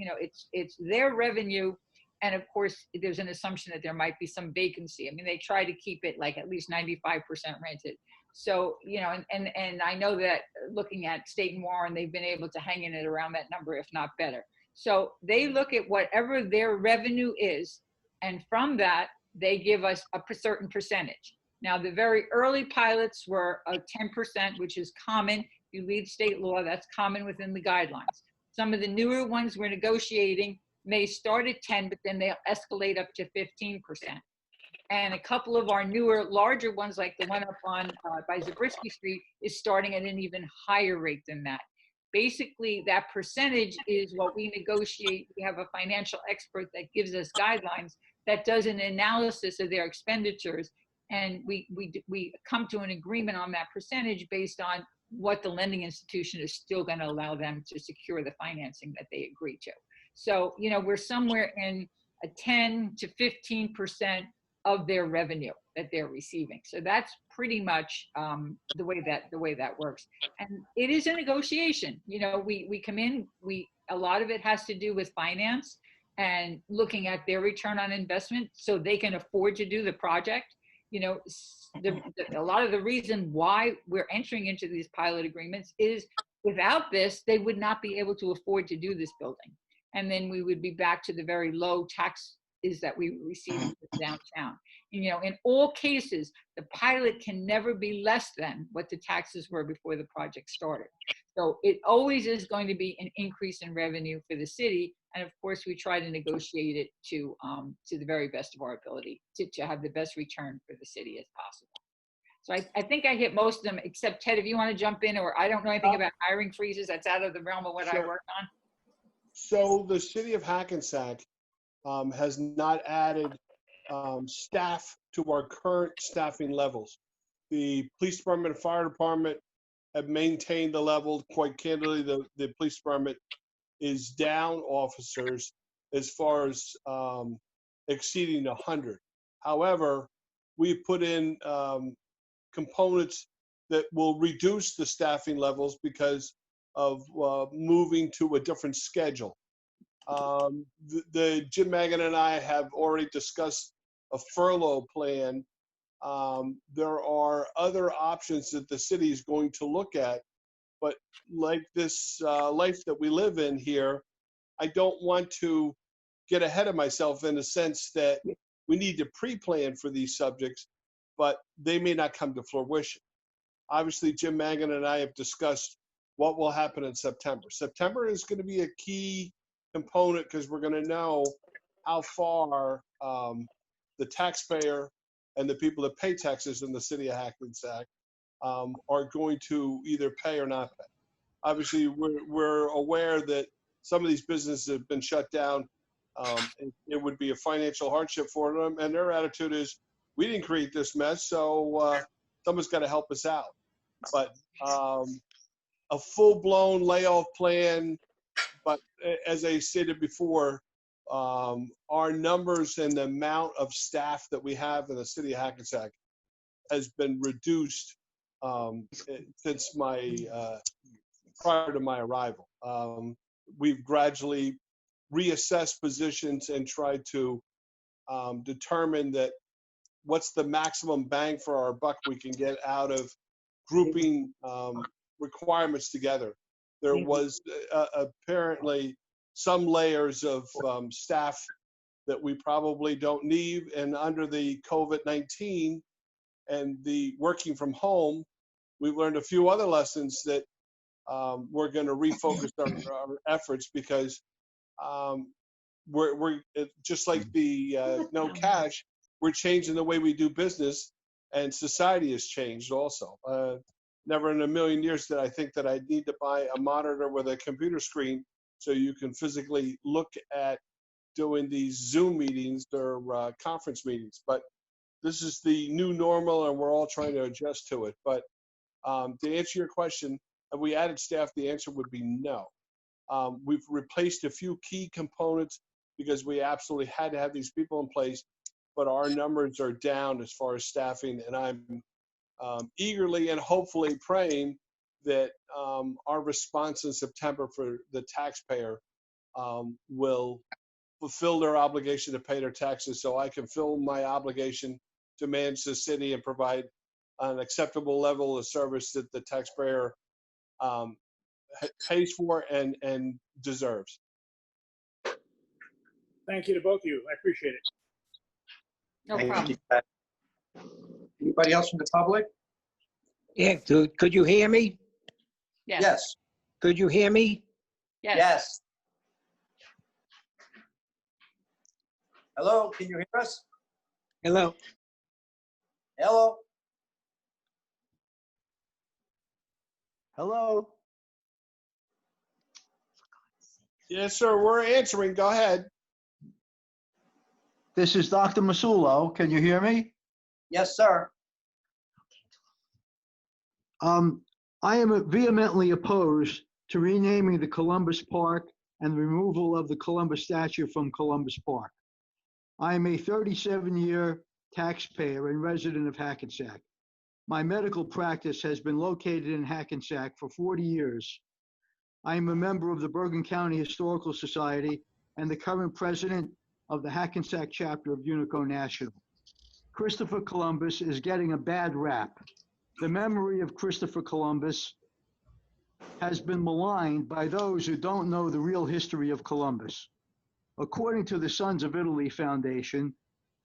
[SPEAKER 3] it's their revenue. And of course, there's an assumption that there might be some vacancy. I mean, they try to keep it like at least 95% rented. So, and I know that looking at State and Warren, they've been able to hang in it around that number, if not better. So they look at whatever their revenue is, and from that, they give us a certain percentage. Now, the very early pilots were a 10%, which is common. If you read state law, that's common within the guidelines. Some of the newer ones we're negotiating may start at 10, but then they'll escalate up to 15%. And a couple of our newer, larger ones, like the one up on by Zabriskie Street, is starting at an even higher rate than that. Basically, that percentage is what we negotiate. We have a financial expert that gives us guidelines that does an analysis of their expenditures, and we come to an agreement on that percentage based on what the lending institution is still going to allow them to secure the financing that they agree to. So, we're somewhere in a 10 to 15% of their revenue that they're receiving. So that's pretty much the way that works. And it is a negotiation. We come in, a lot of it has to do with finance and looking at their return on investment so they can afford to do the project. A lot of the reason why we're entering into these pilot agreements is without this, they would not be able to afford to do this building. And then we would be back to the very low taxes that we receive in downtown. In all cases, the pilot can never be less than what the taxes were before the project started. So it always is going to be an increase in revenue for the city. And of course, we try to negotiate it to the very best of our ability to have the best return for the city as possible. So I think I hit most of them, except Ted, if you want to jump in, or I don't know anything about hiring freezes. That's out of the realm of what I work on.
[SPEAKER 4] So the city of Hackensack has not added staff to our current staffing levels. The police department and fire department have maintained the level. Quite candidly, the police department is down officers as far as exceeding 100. However, we put in components that will reduce the staffing levels because of moving to a different schedule. The Jim Magan and I have already discussed a furlough plan. There are other options that the city is going to look at, but like this life that we live in here, I don't want to get ahead of myself in the sense that we need to pre-plan for these subjects, but they may not come to fruition. Obviously, Jim Magan and I have discussed what will happen in September. September is going to be a key component because we're going to know how far the taxpayer and the people that pay taxes in the city of Hackensack are going to either pay or not pay. Obviously, we're aware that some of these businesses have been shut down. It would be a financial hardship for them, and their attitude is, we didn't create this mess, so someone's got to help us out. But a full-blown layoff plan, but as I stated before, our numbers and the amount of staff that we have in the city of Hackensack has been reduced since prior to my arrival. We've gradually reassessed positions and tried to determine that what's the maximum bang for our buck we can get out of grouping requirements together. There was apparently some layers of staff that we probably don't need, and under the COVID-19 and the working from home, we've learned a few other lessons that we're going to refocus our efforts, because we're just like the no cash, we're changing the way we do business, and society has changed also. Never in a million years did I think that I'd need to buy a monitor with a computer screen so you can physically look at doing these Zoom meetings or conference meetings. But this is the new normal, and we're all trying to adjust to it. But to answer your question, have we added staff? The answer would be no. We've replaced a few key components because we absolutely had to have these people in place, but our numbers are down as far as staffing, and I'm eagerly and hopefully praying that our response in September for the taxpayer will fulfill their obligation to pay their taxes, so I can fill my obligation to manage the city and provide an acceptable level of service that the taxpayer pays for and deserves.
[SPEAKER 16] Thank you to both of you. I appreciate it.
[SPEAKER 3] No
[SPEAKER 1] Thank
[SPEAKER 3] problem.
[SPEAKER 1] you. Anybody else from the public?
[SPEAKER 17] Yeah, could you hear me?
[SPEAKER 3] Yes.
[SPEAKER 1] Yes.
[SPEAKER 17] Could you hear me?
[SPEAKER 3] Yes.
[SPEAKER 1] Yes. Hello, can you hear us?
[SPEAKER 17] Hello?
[SPEAKER 1] Hello?
[SPEAKER 18] Hello?
[SPEAKER 4] Yes, sir, we're answering. Go ahead.
[SPEAKER 18] This is Dr. Masulo. Can you hear me?
[SPEAKER 1] Yes, sir.
[SPEAKER 18] I am vehemently opposed to renaming the Columbus Park and the removal of the Columbus statue from Columbus Park. I am a 37-year taxpayer and resident of Hackensack. My medical practice has been located in Hackensack for 40 years. I am a member of the Bergen County Historical Society and the current president of the Hackensack chapter of Unico National. Christopher Columbus is getting a bad rap. The memory of Christopher Columbus has been maligned by those who don't know the real history of Columbus. According to the Sons of Italy Foundation,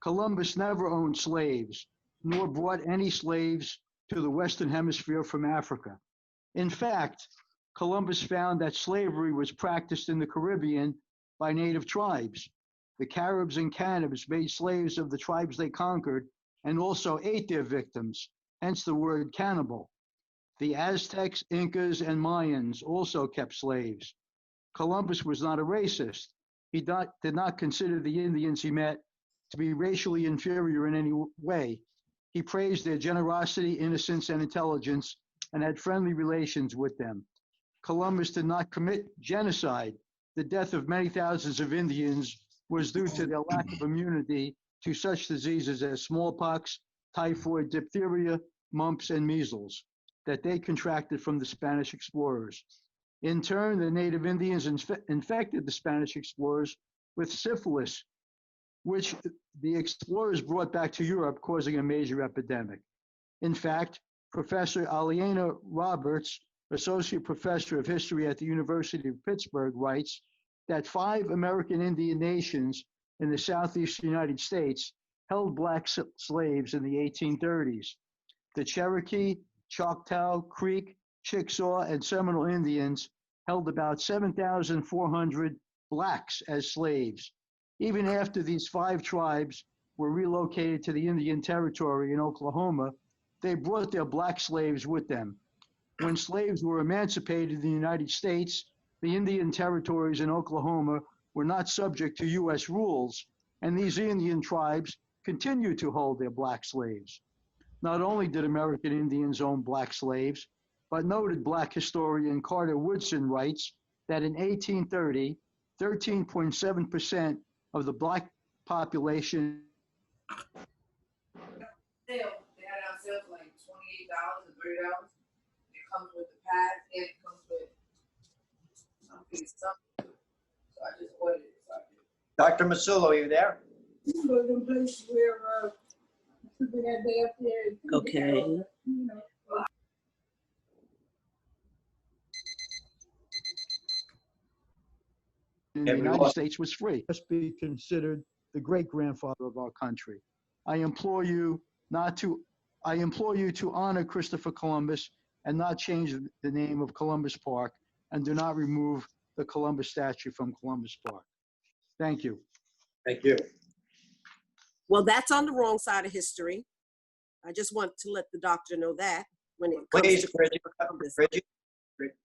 [SPEAKER 18] Columbus never owned slaves, nor brought any slaves to the Western Hemisphere from Africa. In fact, Columbus found that slavery was practiced in the Caribbean by native tribes. The Caribs and cannibals made slaves of the tribes they conquered and also ate their victims, hence the word cannibal. The Aztecs, Incas, and Mayans also kept slaves. Columbus was not a racist. He did not consider the Indians he met to be racially inferior in any way. He praised their generosity, innocence, and intelligence, and had friendly relations with them. Columbus did not commit genocide. The death of many thousands of Indians was due to their lack of immunity to such diseases as smallpox, typhoid, diphtheria, mumps, and measles that they contracted from the Spanish explorers. In turn, the native Indians infected the Spanish explorers with syphilis, which the explorers brought back to Europe, causing a major epidemic. In fact, Professor Aliena Roberts, Associate Professor of History at the University of Pittsburgh, writes that 5 American Indian nations in the southeast United States held black slaves in the 1830s. The Cherokee, Choctaw, Creek, Chickasaw, and Seminole Indians held about 7,400 blacks as slaves. Even after these 5 tribes were relocated to the Indian Territory in Oklahoma, they brought their black slaves with them. When slaves were emancipated in the United States, the Indian territories in Oklahoma were not subject to U.S. rules, and these Indian tribes continued to hold their black slaves. Not only did American Indians own black slaves, but noted black historian Carter Woodson writes that in 1830, 13.7% of the black population.
[SPEAKER 19] They had it on sale for like $28 or $30. It comes with the pads and it comes with something. So I just ordered it. So I
[SPEAKER 1] Dr. Masulo, are you there?
[SPEAKER 19] Okay.
[SPEAKER 18] In the United States was free. Must be considered the great-grandfather of our country. I implore you to honor Christopher Columbus and not change the name of Columbus Park, and do not remove the Columbus statue from Columbus Park. Thank you.
[SPEAKER 1] Thank you.
[SPEAKER 11] Well, that's on the wrong side of history. I just want to let the doctor know that when it comes
[SPEAKER 1] Please,
[SPEAKER 11] to
[SPEAKER 1] Bridget,
[SPEAKER 11] Columbus.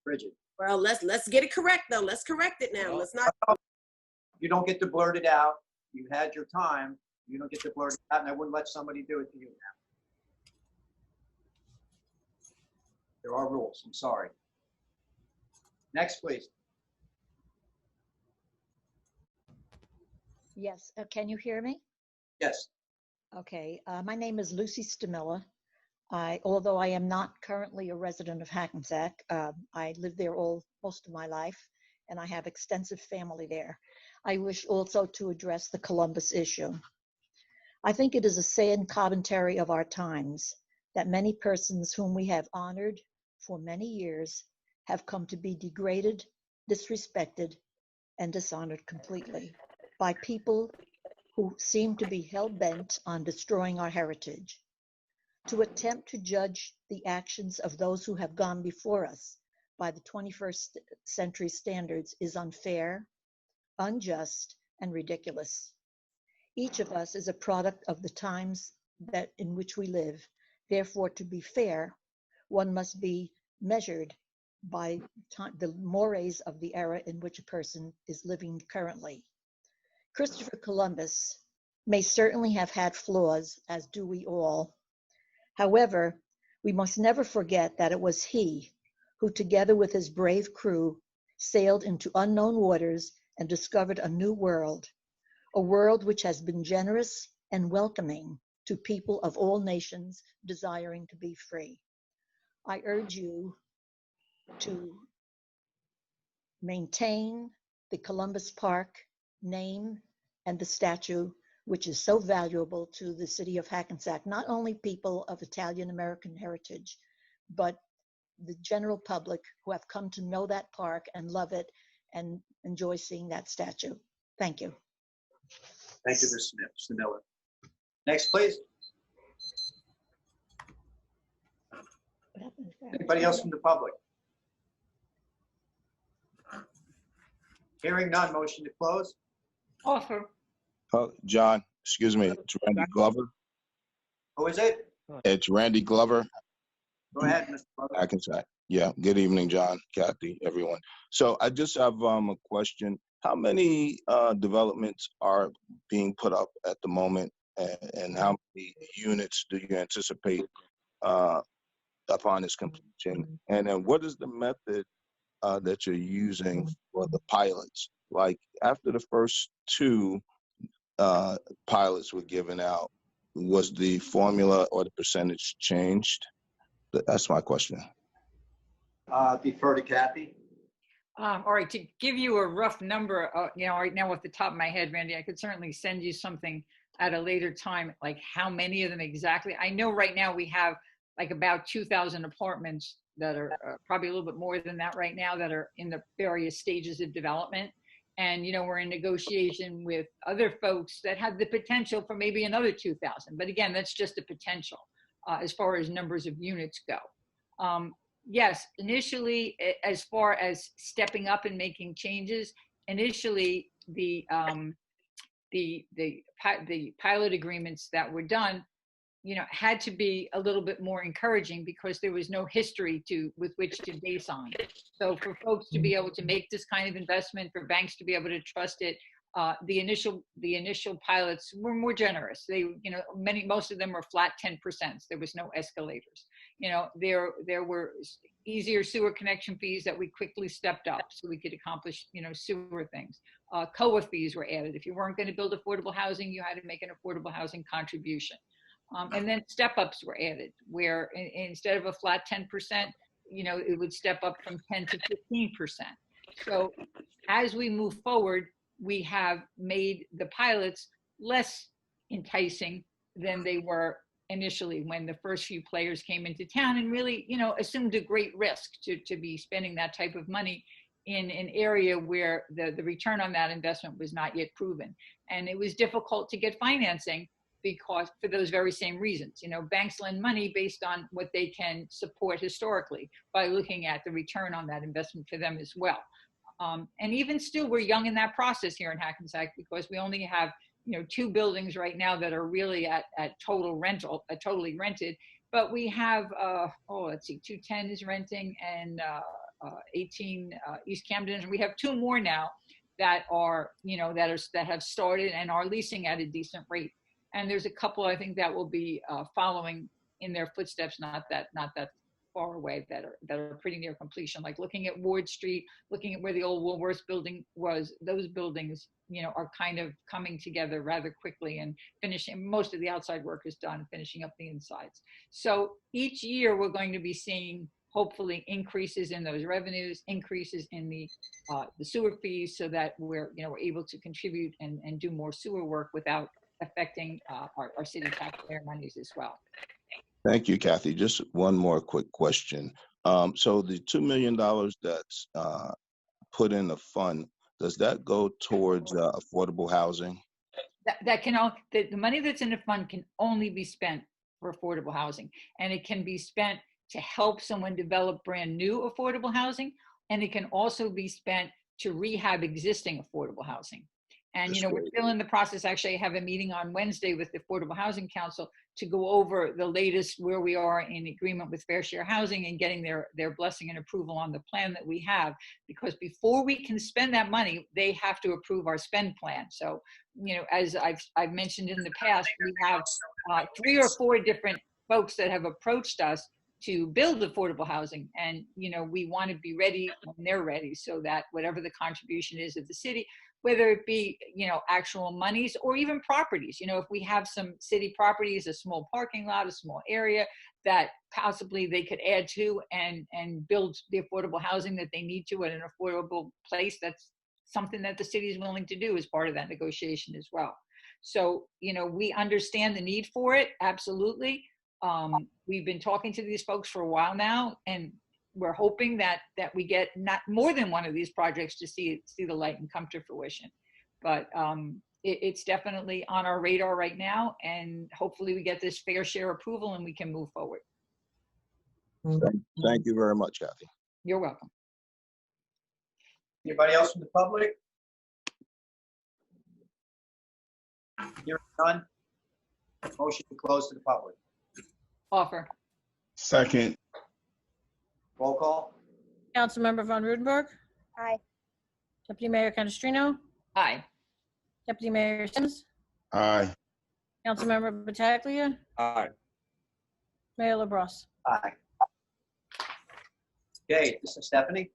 [SPEAKER 1] Bridget.
[SPEAKER 11] Well, let's get it correct though. Let's correct it now. Let's not.
[SPEAKER 1] You don't get to blurt it out. You had your time. You don't get to blurt it out, and I wouldn't let somebody do it to you now. There are rules. I'm sorry. Next, please.
[SPEAKER 20] Yes, can you hear me?
[SPEAKER 1] Yes.
[SPEAKER 20] Okay, my name is Lucy Stamilla. Although I am not currently a resident of Hackensack, I lived there most of my life, and I have extensive family there. I wish also to address the Columbus issue. I think it is a sad commentary of our times that many persons whom we have honored for many years have come to be degraded, disrespected, and dishonored completely by people who seem to be hell-bent on destroying our heritage. To attempt to judge the actions of those who have gone before us by the 21st century standards is unfair, unjust, and ridiculous. Each of us is a product of the times in which we live. Therefore, to be fair, one must be measured by the mores of the era in which a person is living currently. Christopher Columbus may certainly have had flaws, as do we all. However, we must never forget that it was he who, together with his brave crew, sailed into unknown waters and discovered a new world, a world which has been generous and welcoming to people of all nations desiring to be free. I urge you to maintain the Columbus Park name and the statue, which is so valuable to the city of Hackensack, not only people of Italian American heritage, but the general public who have come to know that park and love it and enjoy seeing that statue. Thank you.
[SPEAKER 1] Thank you, Ms. Miller. Next, please. Anybody else from the public? Hearing none, motion to close.
[SPEAKER 3] Offer.
[SPEAKER 5] John, excuse me, it's Randy Glover.
[SPEAKER 1] Who is it?
[SPEAKER 5] It's Randy Glover.
[SPEAKER 1] Go ahead, Mr. Glover.
[SPEAKER 5] Hackensack. Yeah, good evening, John, Kathy, everyone. So I just have a question. How many developments are being put up at the moment, and how many units do you anticipate upon its completion? And then what is the method that you're using for the pilots? Like after the first 2 pilots were given out, was the formula or the percentage changed? That's my question.
[SPEAKER 1] Defer to Kathy.
[SPEAKER 3] All right, to give you a rough number, right now off the top of my head, Randy, I could certainly send you something at a later time, like how many of them exactly. I know right now we have like about 2,000 apartments that are probably a little bit more than that right now that are in the various stages of development. And, we're in negotiation with other folks that have the potential for maybe another 2,000. But again, that's just a potential as far as numbers of units go. Yes, initially, as far as stepping up and making changes, initially the pilot agreements that were done, had to be a little bit more encouraging because there was no history with which to base on. So for folks to be able to make this kind of investment, for banks to be able to trust it, the initial pilots were more generous. They, most of them were flat 10%. There was no escalators. There were easier sewer connection fees that we quickly stepped up so we could accomplish, sewer things. COA fees were added. If you weren't going to build affordable housing, you had to make an affordable housing contribution. And then step-ups were added, where instead of a flat 10%, it would step up from 10 to 15%. So as we move forward, we have made the pilots less enticing than they were initially when the first few players came into town and really, assumed a great risk to be spending that type of money in an area where the return on that investment was not yet proven. And it was difficult to get financing because for those very same reasons. Banks lend money based on what they can support historically by looking at the return on that investment for them as well. And even still, we're young in that process here in Hackensack because we only have 2 buildings right now that are really at totally rented. But we have 210 is renting and 18 East Camden, and we have 2 more now that are that have started and are leasing at a decent rate. And there's a couple I think that will be following in their footsteps, not that far away, that are pretty near completion. Like looking at Ward Street, looking at where the old Woolworths building was, those buildings, are kind of coming together rather quickly and finishing. Most of the outside work is done, finishing up the insides. So each year we're going to be seeing hopefully increases in those revenues, increases in the sewer fees, so that we're able to contribute and do more sewer work without affecting our city taxpayer monies as well.
[SPEAKER 5] Thank you, Kathy. Just one more quick question. So the $2 million that's put in the fund, does that go towards affordable housing?
[SPEAKER 3] The money that's in the fund can only be spent for affordable housing, and it can be spent to help someone develop brand new affordable housing, and it can also be spent to rehab existing affordable housing. And, we're still in the process. Actually, I have a meeting on Wednesday with the Affordable Housing Council to go over the latest, where we are in agreement with Fair Share Housing and getting their blessing and approval on the plan that we have. Because before we can spend that money, they have to approve our spend plan. So, as I've mentioned in the past, we have 3 or 4 different folks that have approached us to build affordable housing. And, we want to be ready when they're ready, so that whatever the contribution is of the city, whether it be, actual monies or even properties, if we have some city properties, a small parking lot, a small area that possibly they could add to and build the affordable housing that they need to at an affordable place, that's something that the city is willing to do as part of that negotiation as well. So, we understand the need for it. Absolutely. We've been talking to these folks for a while now, and we're hoping that we get not more than one of these projects to see the light and come to fruition. But it's definitely on our radar right now, and hopefully we get this fair share approval and we can move forward.
[SPEAKER 5] Thank you very much, Kathy.
[SPEAKER 3] You're welcome.
[SPEAKER 1] Anybody else from the public? Hearing none. Motion to close to the public.
[SPEAKER 3] Offer.
[SPEAKER 4] Second.
[SPEAKER 1] Roll call.
[SPEAKER 2] Councilmember Von Rudenberg.
[SPEAKER 6] Aye.
[SPEAKER 2] Deputy Mayor Canestrino.
[SPEAKER 3] Aye.
[SPEAKER 2] Deputy Mayor Sims.
[SPEAKER 4] Aye.
[SPEAKER 2] Councilmember Battaglia.
[SPEAKER 4] Aye.
[SPEAKER 2] Mayor LaBrus.
[SPEAKER 1] Aye. Okay, this is Stephanie.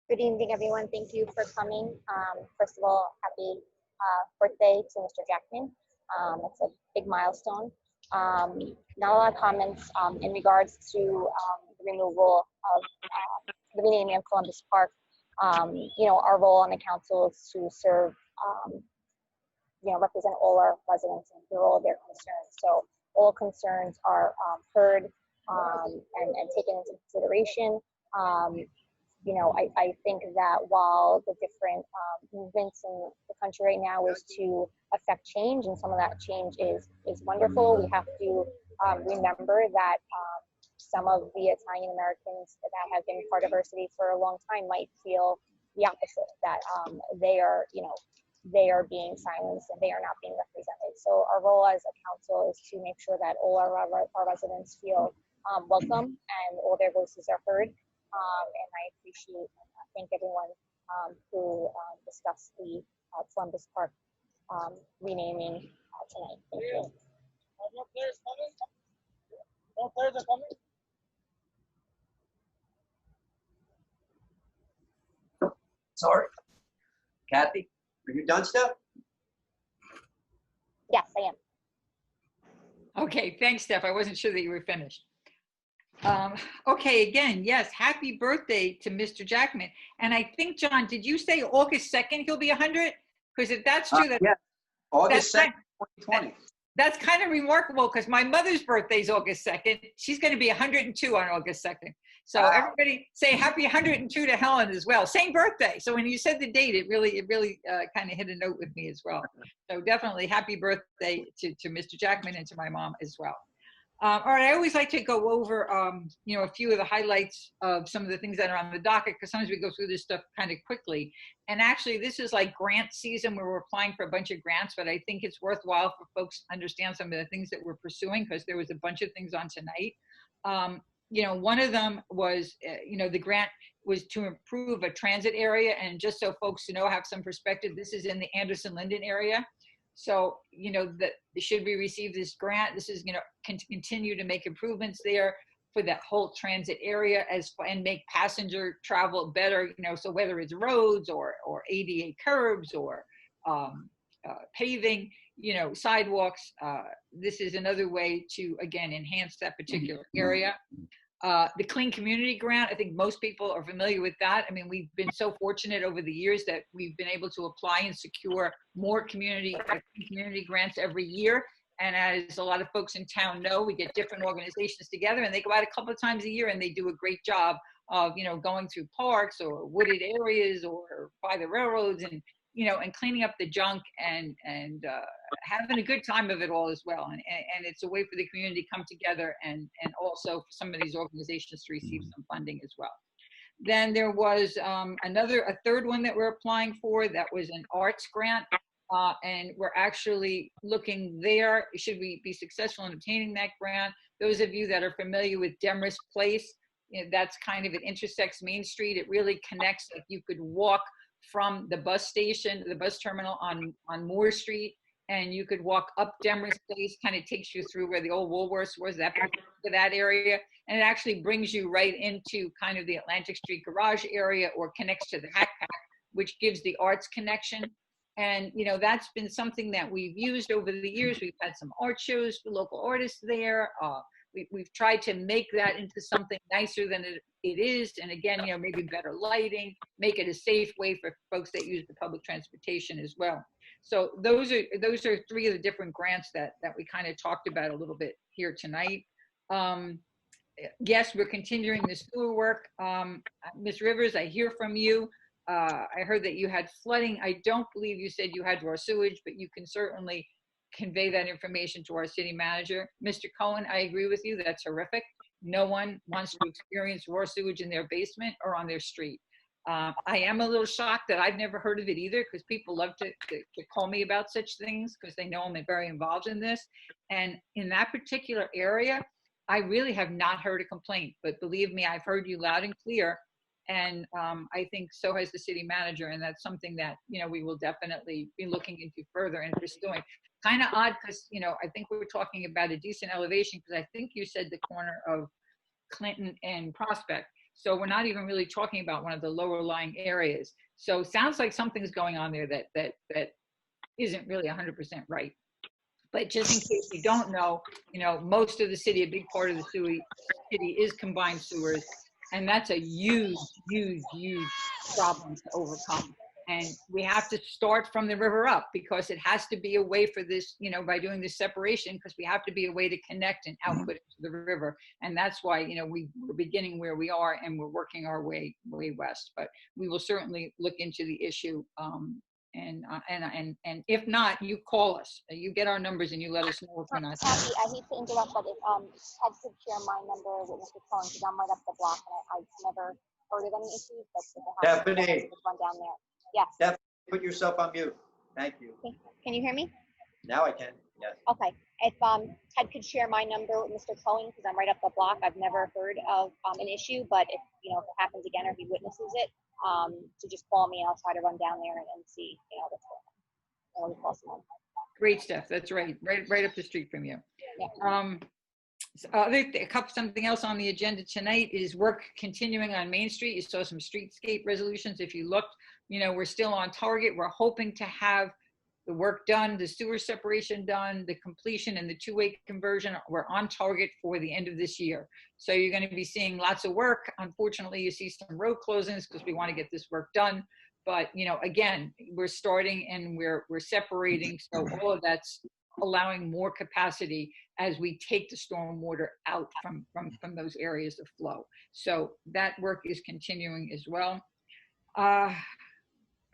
[SPEAKER 21] Good evening, everyone. Thank you for coming. First of all, happy birthday to Mr. Jackman. It's a big milestone. Not a lot of comments in regards to the removal of the renaming of Columbus Park. You know, our role on the council is to serve, you know, represent all our residents and hear all of their concerns. So all concerns are heard and taken into consideration. You know, I think that while the different movements in the country right now is to affect change, and some of that change is wonderful, we have to remember that some of the Italian Americans that have been part of our city for a long time might feel the opposite, that they are, you know, they are being silenced and they are not being represented. So our role as a council is to make sure that all our residents feel welcome and all their voices are heard. And I appreciate and thank everyone who discussed the Columbus Park renaming tonight. Thank you.
[SPEAKER 8] No players coming? No players are coming?
[SPEAKER 1] Sorry. Kathy, are you done, Steph?
[SPEAKER 21] Yes, I am.
[SPEAKER 3] Okay, thanks, Steph. I wasn't sure that you were finished. Okay, again, yes, happy birthday to Mr. Jackman. And I think, John, did you say August 2nd he'll be 100? Because if that's true,
[SPEAKER 1] Yeah, August 2nd, 2020.
[SPEAKER 3] That's kind of remarkable because my mother's birthday is August 2nd. She's going to be 102 on August 2nd. So everybody say happy 102 to Helen as well. Same birthday. So when you said the date, it really kind of hit a note with me as well. So definitely happy birthday to Mr. Jackman and to my mom as well. All right, I always like to go over, you know, a few of the highlights of some of the things that are on the docket, because sometimes we go through this stuff kind of quickly. And actually, this is like grant season where we're applying for a bunch of grants, but I think it's worthwhile for folks to understand some of the things that we're pursuing, because there was a bunch of things on tonight. You know, one of them was, you know, the grant was to improve a transit area. And just so folks know, have some perspective, this is in the Anderson-Linden area. So, you know, that should we receive this grant, this is going to continue to make improvements there for that whole transit area and make passenger travel better, you know, so whether it's roads or ADA curbs or paving, you know, sidewalks, this is another way to, again, enhance that particular area. The Clean Community Grant, I think most people are familiar with that. I mean, we've been so fortunate over the years that we've been able to apply and secure more community grants every year. And as a lot of folks in town know, we get different organizations together and they go out a couple of times a year and they do a great job of, you know, going through parks or wooded areas or by the railroads and, you know, and cleaning up the junk and having a good time of it all as well. And it's a way for the community to come together and also for some of these organizations to receive some funding as well. Then there was a third one that we're applying for that was an arts grant. And we're actually looking there, should we be successful in obtaining that grant? Those of you that are familiar with Demarest Place, you know, that's kind of, it intersects Main Street. It really connects, like you could walk from the bus station, the bus terminal on Moore Street, and you could walk up Demarest Place, kind of takes you through where the old Woolworths was, that area, and it actually brings you right into kind of the Atlantic Street garage area or connects to the Hack Pack, which gives the arts connection. And, you know, that's been something that we've used over the years. We've had some art shows for local artists there. We've tried to make that into something nicer than it is. And again, you know, maybe better lighting, make it a safe way for folks that use the public transportation as well. So those are three of the different grants that we kind of talked about a little bit here tonight. Yes, we're continuing the sewer work. Ms. Rivers, I hear from you. I heard that you had flooding. I don't believe you said you had raw sewage, but you can certainly convey that information to our city manager. Mr. Cohen, I agree with you. That's horrific. No one wants to experience raw sewage in their basement or on their street. I am a little shocked that I've never heard of it either, because people love to call me about such things because they know I'm very involved in this. And in that particular area, I really have not heard a complaint, but believe me, I've heard you loud and clear. And I think so has the city manager, and that's something that, you know, we will definitely be looking into further and pursuing. Kind of odd because, you know, I think we were talking about a decent elevation, because I think you said the corner of Clinton and Prospect. So we're not even really talking about one of the lower lying areas. So sounds like something's going on there that isn't really 100% right. But just in case you don't know, you know, most of the city, a big part of the city is combined sewers. And that's a huge, huge, huge problem to overcome. And we have to start from the river up, because it has to be a way for this, you know, by doing this separation, because we have to be a way to connect and output it to the river. And that's why, you know, we're beginning where we are and we're working our way west. But we will certainly look into the issue. And if not, you call us. You get our numbers and you let us know if we're not.
[SPEAKER 21] Kathy, I hate to interrupt, but if Ted could share my number with Mr. Cohen, because I'm right up the block and I've never heard of any issues. But
[SPEAKER 1] Stephanie.
[SPEAKER 21] run down there. Yes.
[SPEAKER 1] Stephanie, put yourself on mute. Thank you.
[SPEAKER 21] Can you hear me?
[SPEAKER 1] Now I can, yes.
[SPEAKER 21] Okay. If Ted could share my number with Mr. Cohen, because I'm right up the block. I've never heard of an issue, but if, you know, if it happens again or he witnesses it, to just call me and I'll try to run down there and see, you know, what's going on. Call someone.
[SPEAKER 3] Great, Steph. That's right. Right up the street from you.
[SPEAKER 21] Yeah.
[SPEAKER 3] Something else on the agenda tonight is work continuing on Main Street. You saw some streetscape resolutions. If you looked, you know, we're still on target. We're hoping to have the work done, the sewer separation done, the completion and the two-way conversion. We're on target for the end of this year. So you're going to be seeing lots of work. Unfortunately, you see some road closings because we want to get this work done. But, you know, again, we're starting and we're separating. So all of that's allowing more capacity as we take the storm water out from those areas of flow. So that work is continuing as well.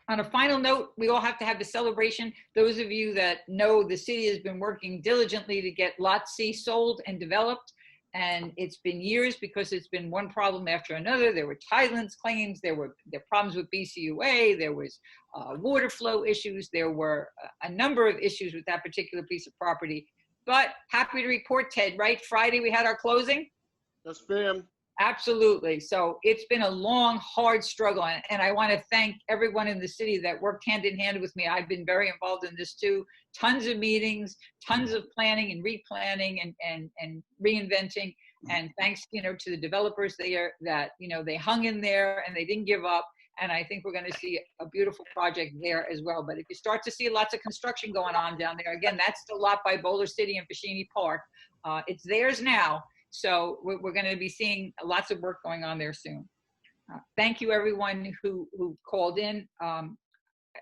[SPEAKER 3] On a final note, we all have to have the celebration. Those of you that know, the city has been working diligently to get Lot C sold and developed. And it's been years because it's been one problem after another. There were tidelands claims, there were problems with BCUA, there was water flow issues, there were a number of issues with that particular piece of property. But happy to report, Ted, right? Friday we had our closing?
[SPEAKER 4] Yes, ma'am.
[SPEAKER 3] Absolutely. So it's been a long, hard struggle. And I want to thank everyone in the city that worked hand in hand with me. I've been very involved in this too. Tons of meetings, tons of planning and replanning and reinventing. And thanks, you know, to the developers there that, you know, they hung in there and they didn't give up. And I think we're going to see a beautiful project there as well. But if you start to see lots of construction going on down there, again, that's the lot by Boulder City and Fashini Park. It's theirs now. So we're going to be seeing lots of work going on there soon. Thank you, everyone who called in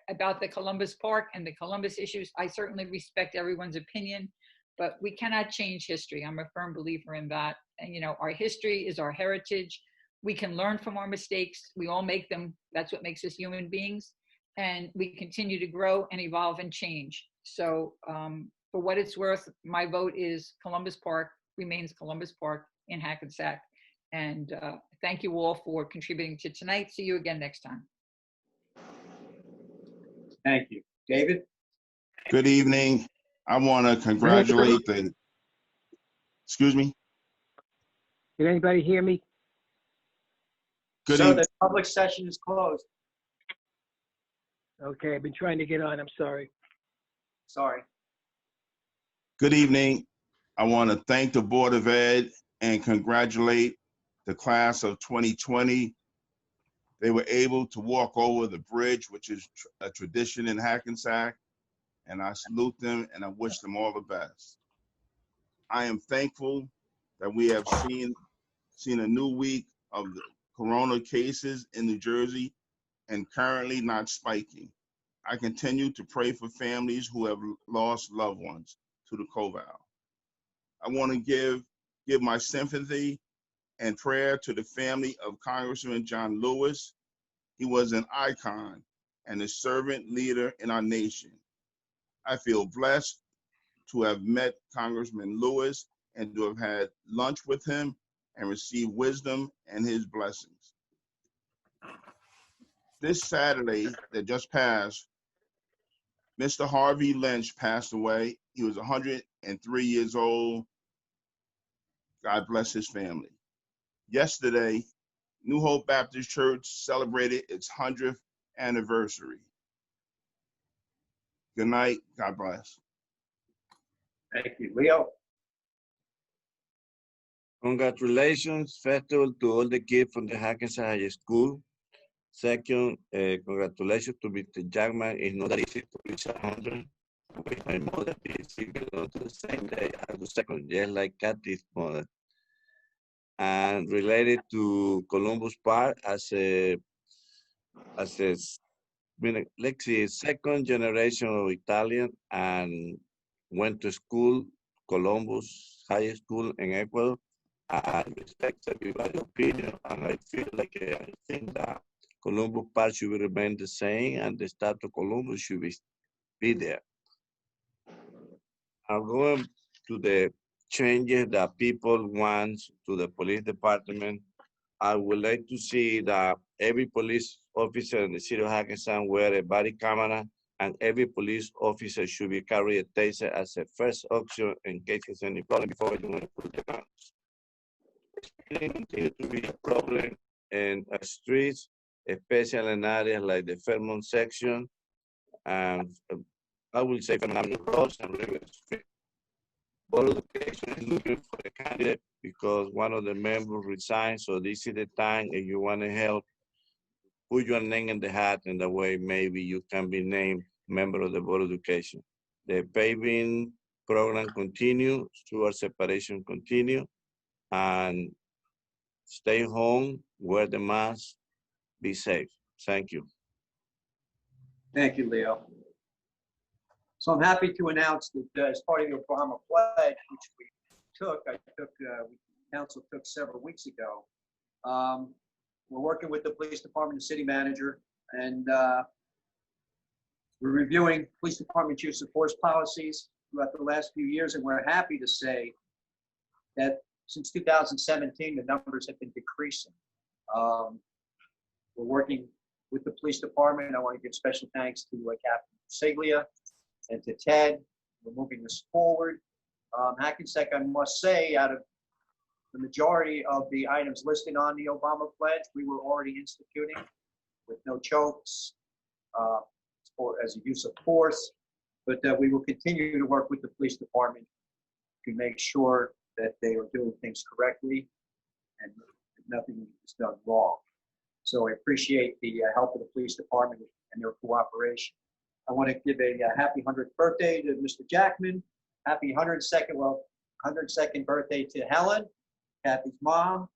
[SPEAKER 3] about the Columbus Park and the Columbus issues. I certainly respect everyone's opinion, but we cannot change history. I'm a firm believer in that. And, you know, our history is our heritage. We can learn from our mistakes. We all make them. That's what makes us human beings. And we continue to grow and evolve and change. So for what it's worth, my vote is Columbus Park remains Columbus Park in Hackensack. And thank you all for contributing to tonight. See you again next time.
[SPEAKER 1] Thank you. David?
[SPEAKER 5] Good evening. I want to congratulate the, excuse me?
[SPEAKER 17] Can anybody hear me?
[SPEAKER 5] Good
[SPEAKER 1] So
[SPEAKER 5] evening.
[SPEAKER 1] the public session is closed.
[SPEAKER 17] Okay, I've been trying to get on, I'm sorry.
[SPEAKER 1] Sorry.
[SPEAKER 5] Good evening. I want to thank the Board of Ed and congratulate the class of 2020. They were able to walk over the bridge, which is a tradition in Hackensack, and I salute them and I wish them all the best. I am thankful that we have seen a new week of the corona cases in New Jersey and currently not spiking. I continue to pray for families who have lost loved ones to the COVID. I want to give my sympathy and prayer to the family of Congressman John Lewis. He was an icon and a servant leader in our nation. I feel blessed to have met Congressman Lewis and to have had lunch with him and received wisdom and his blessings. This Saturday that just passed, Mr. Harvey Lynch passed away. He was 103 years old. God bless his family. Yesterday, New Hope Baptist Church celebrated its 100th anniversary. Good night. God bless.
[SPEAKER 1] Thank you. Leo?
[SPEAKER 7] Congratulations, festival, to all the kids from the Hackensack High School. Second, congratulations to Mr. Jackman. It's not that easy to reach 100. With my mother, she belonged to the same day as the second, just like Kathy's mother. and related to Columbus Park as a let's see, second generation of Italian and went to school, Columbus High School in Ecuador. I respect everybody's opinion, and I feel like I think that Columbus Park should remain the same, and the statue of Columbus should be there. I'm going to the changes that people want to the police department. I would like to see that every police officer in the city of Hackensack wear a body camera, and every police officer should be carry a taser as a first option in case there's any problem before you want to put the guns. Continue to be a problem in streets, especially in areas like the Fairmont section, and I will say Fairmont Roads and River Street. Board of Education is looking for a candidate because one of the members resigned, so this is the time if you want to help, put your name in the hat, and that way maybe you can be named member of the Board of Education. The paving program continue, sewer separation continue, and stay home, wear the mask, be safe. Thank you.
[SPEAKER 1] Thank you, Leo. So I'm happy to announce that as part of the Obama pledge, which council took several weeks ago, we're working with the police department and city manager, and we're reviewing police department use of force policies throughout the last few years, and we're happy to say that since 2017, the numbers have been decreasing. We're working with the police department. I want to give special thanks to Captain Siglia and to Ted. We're moving this forward. Hackensack, I must say, out of the majority of the items listed on the Obama pledge, we were already instituting with no chokes as a use of force, but we will continue to work with the police department to make sure that they are doing things correctly and nothing is done wrong. So I appreciate the help of the police department and their cooperation. I want to give a happy 100th birthday to Mr. Jackman. Happy 102nd birthday to Helen, Kathy's mom.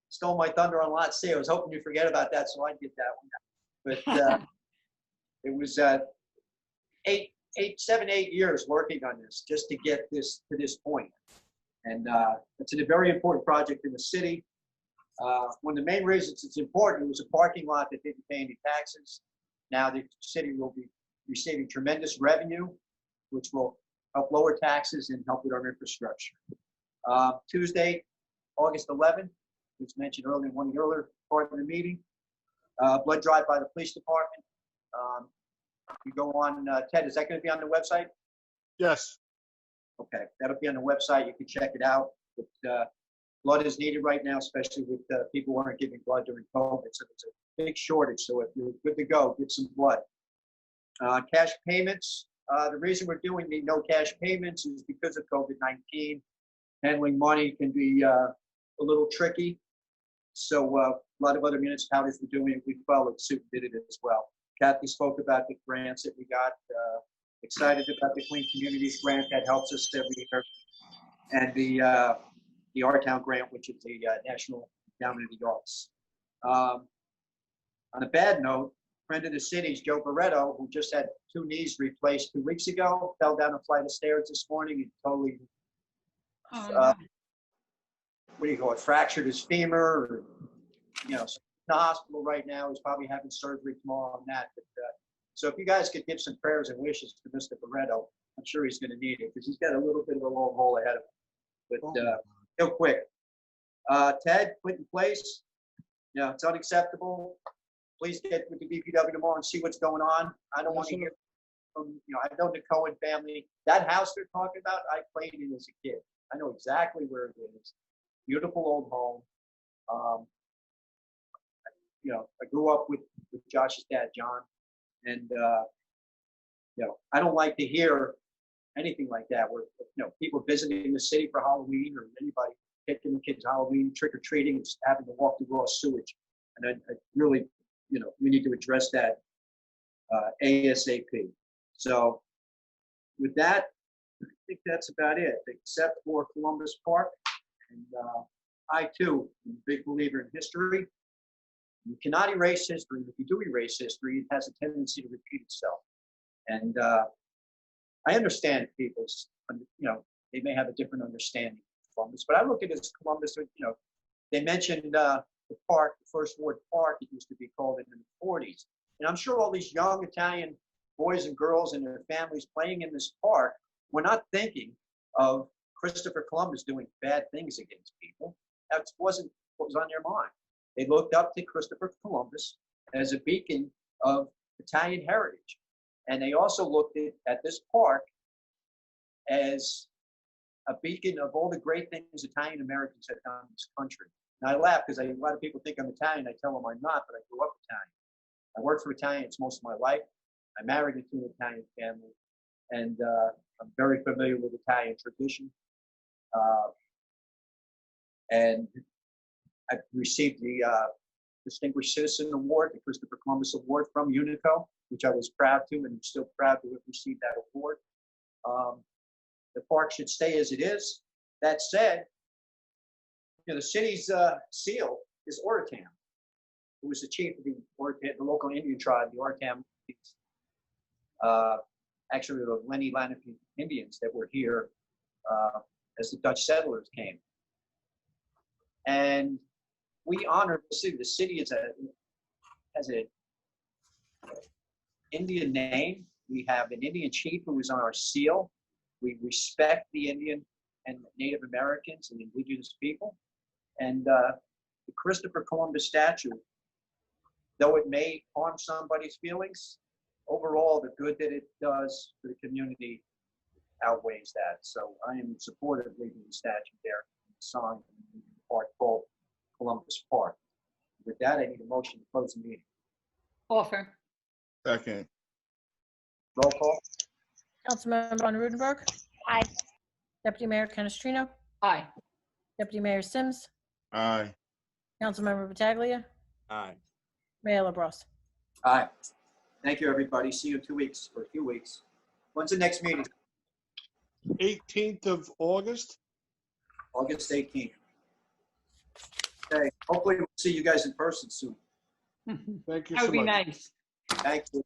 [SPEAKER 1] Stole my thunder on Lot C. I was hoping you forget about that, so I'd get that one. But it was 7, 8 years working on this just to get this to this point. And it's a very important project in the city. One of the main reasons it's important, it was a parking lot that didn't pay any taxes. Now the city will be receiving tremendous revenue, which will help lower taxes and help with our infrastructure. Tuesday, August 11th, was mentioned earlier in one of the earlier part of the meeting. Blood drive by the police department. You go on, Ted, is that going to be on the website?
[SPEAKER 4] Yes.
[SPEAKER 1] Okay, that'll be on the website. You can check it out. But, blood is needed right now, especially with people who aren't giving blood during COVID. So it's a big shortage. So if you're good to go, get some blood. Cash payments. The reason we're doing the no cash payments is because of COVID-19. Handling money can be a little tricky. So a lot of other municipalities were doing it. We followed suit and did it as well. Kathy spoke about the grants that we got. Excited about the Clean Communities grant that helps us every year. And the Our Town grant, which is the National Endowment of the Arts. On a bad note, friend of the city's Joe Barretto, who just had 2 knees replaced 2 weeks ago, fell down a flight of stairs this morning and totally, what do you call it, fractured his femur, or, you know, so in the hospital right now. He's probably having surgery tomorrow on that. But, so if you guys could give some prayers and wishes to Mr. Barretto, I'm sure he's going to need it because he's got a little bit of a long haul ahead of him. But he'll quit. Ted, put in place. You know, it's unacceptable. Please get with the DPW tomorrow and see what's going on. I don't want to hear from, you know, I've known the Cohen family. That house they're talking about, I played in as a kid. I know exactly where it is. Beautiful old home. You know, I grew up with Josh's dad, John. And, you know, I don't like to hear anything like that where, you know, people visiting the city for Halloween or anybody taking the kids Halloween, trick-or-treating, and just having to walk through raw sewage. And I really, you know, we need to address that ASAP. So with that, I think that's about it, except for Columbus Park. And I too am a big believer in history. You cannot erase history. If you do erase history, it has a tendency to repeat itself. And I understand people's, they may have a different understanding of Columbus, but I look at it as Columbus, they mentioned the park, the First Ward Park, it used to be called in the 40s. And I'm sure all these young Italian boys and girls and their families playing in this park were not thinking of Christopher Columbus doing bad things against people. That wasn't what was on their mind. They looked up to Christopher Columbus as a beacon of Italian heritage. And they also looked at this park as a beacon of all the great things Italian Americans had done in this country. And I laugh because a lot of people think I'm Italian. I tell them I'm not, but I grew up Italian. I worked for Italians most of my life. I married into an Italian family, and I'm very familiar with Italian tradition. And I received the Distinguished Citizen Award, the Christopher Columbus Award from Unico, which I was proud to, and I'm still proud to have received that award. The park should stay as it is. That said, the city's seal is Oratam, who was the chief of the local Indian tribe, the Oratam, actually the Lenni Lenape Indians that were here as the Dutch settlers came. And we honor the city. The city has an Indian name. We have an Indian chief who is on our seal. We respect the Indian and Native Americans and indigenous people. And the Christopher Columbus statue, though it may harm somebody's feelings, overall the good that it does for the community outweighs that. So I am supportive of leaving the statue there, sign in the park called Columbus Park. With that, I need a motion to close the meeting.
[SPEAKER 3] Offer.
[SPEAKER 5] Second.
[SPEAKER 1] Roll call.
[SPEAKER 2] Councilmember Von Rudenberg.
[SPEAKER 21] Aye.
[SPEAKER 2] Deputy Mayor Canestrino.
[SPEAKER 3] Aye.
[SPEAKER 2] Deputy Mayor Sims.
[SPEAKER 5] Aye.
[SPEAKER 2] Councilmember Pataglia.
[SPEAKER 7] Aye.
[SPEAKER 2] Mayor LaBrus.
[SPEAKER 1] Aye. Thank you, everybody. See you in 2 weeks, or a few weeks. When's the next meeting?
[SPEAKER 4] 18th of August.
[SPEAKER 1] August 18th. Okay, hopefully we'll see you guys in person soon.
[SPEAKER 4] Thank you
[SPEAKER 3] That
[SPEAKER 4] so
[SPEAKER 3] would be
[SPEAKER 4] much.
[SPEAKER 3] nice.
[SPEAKER 1] Thank you.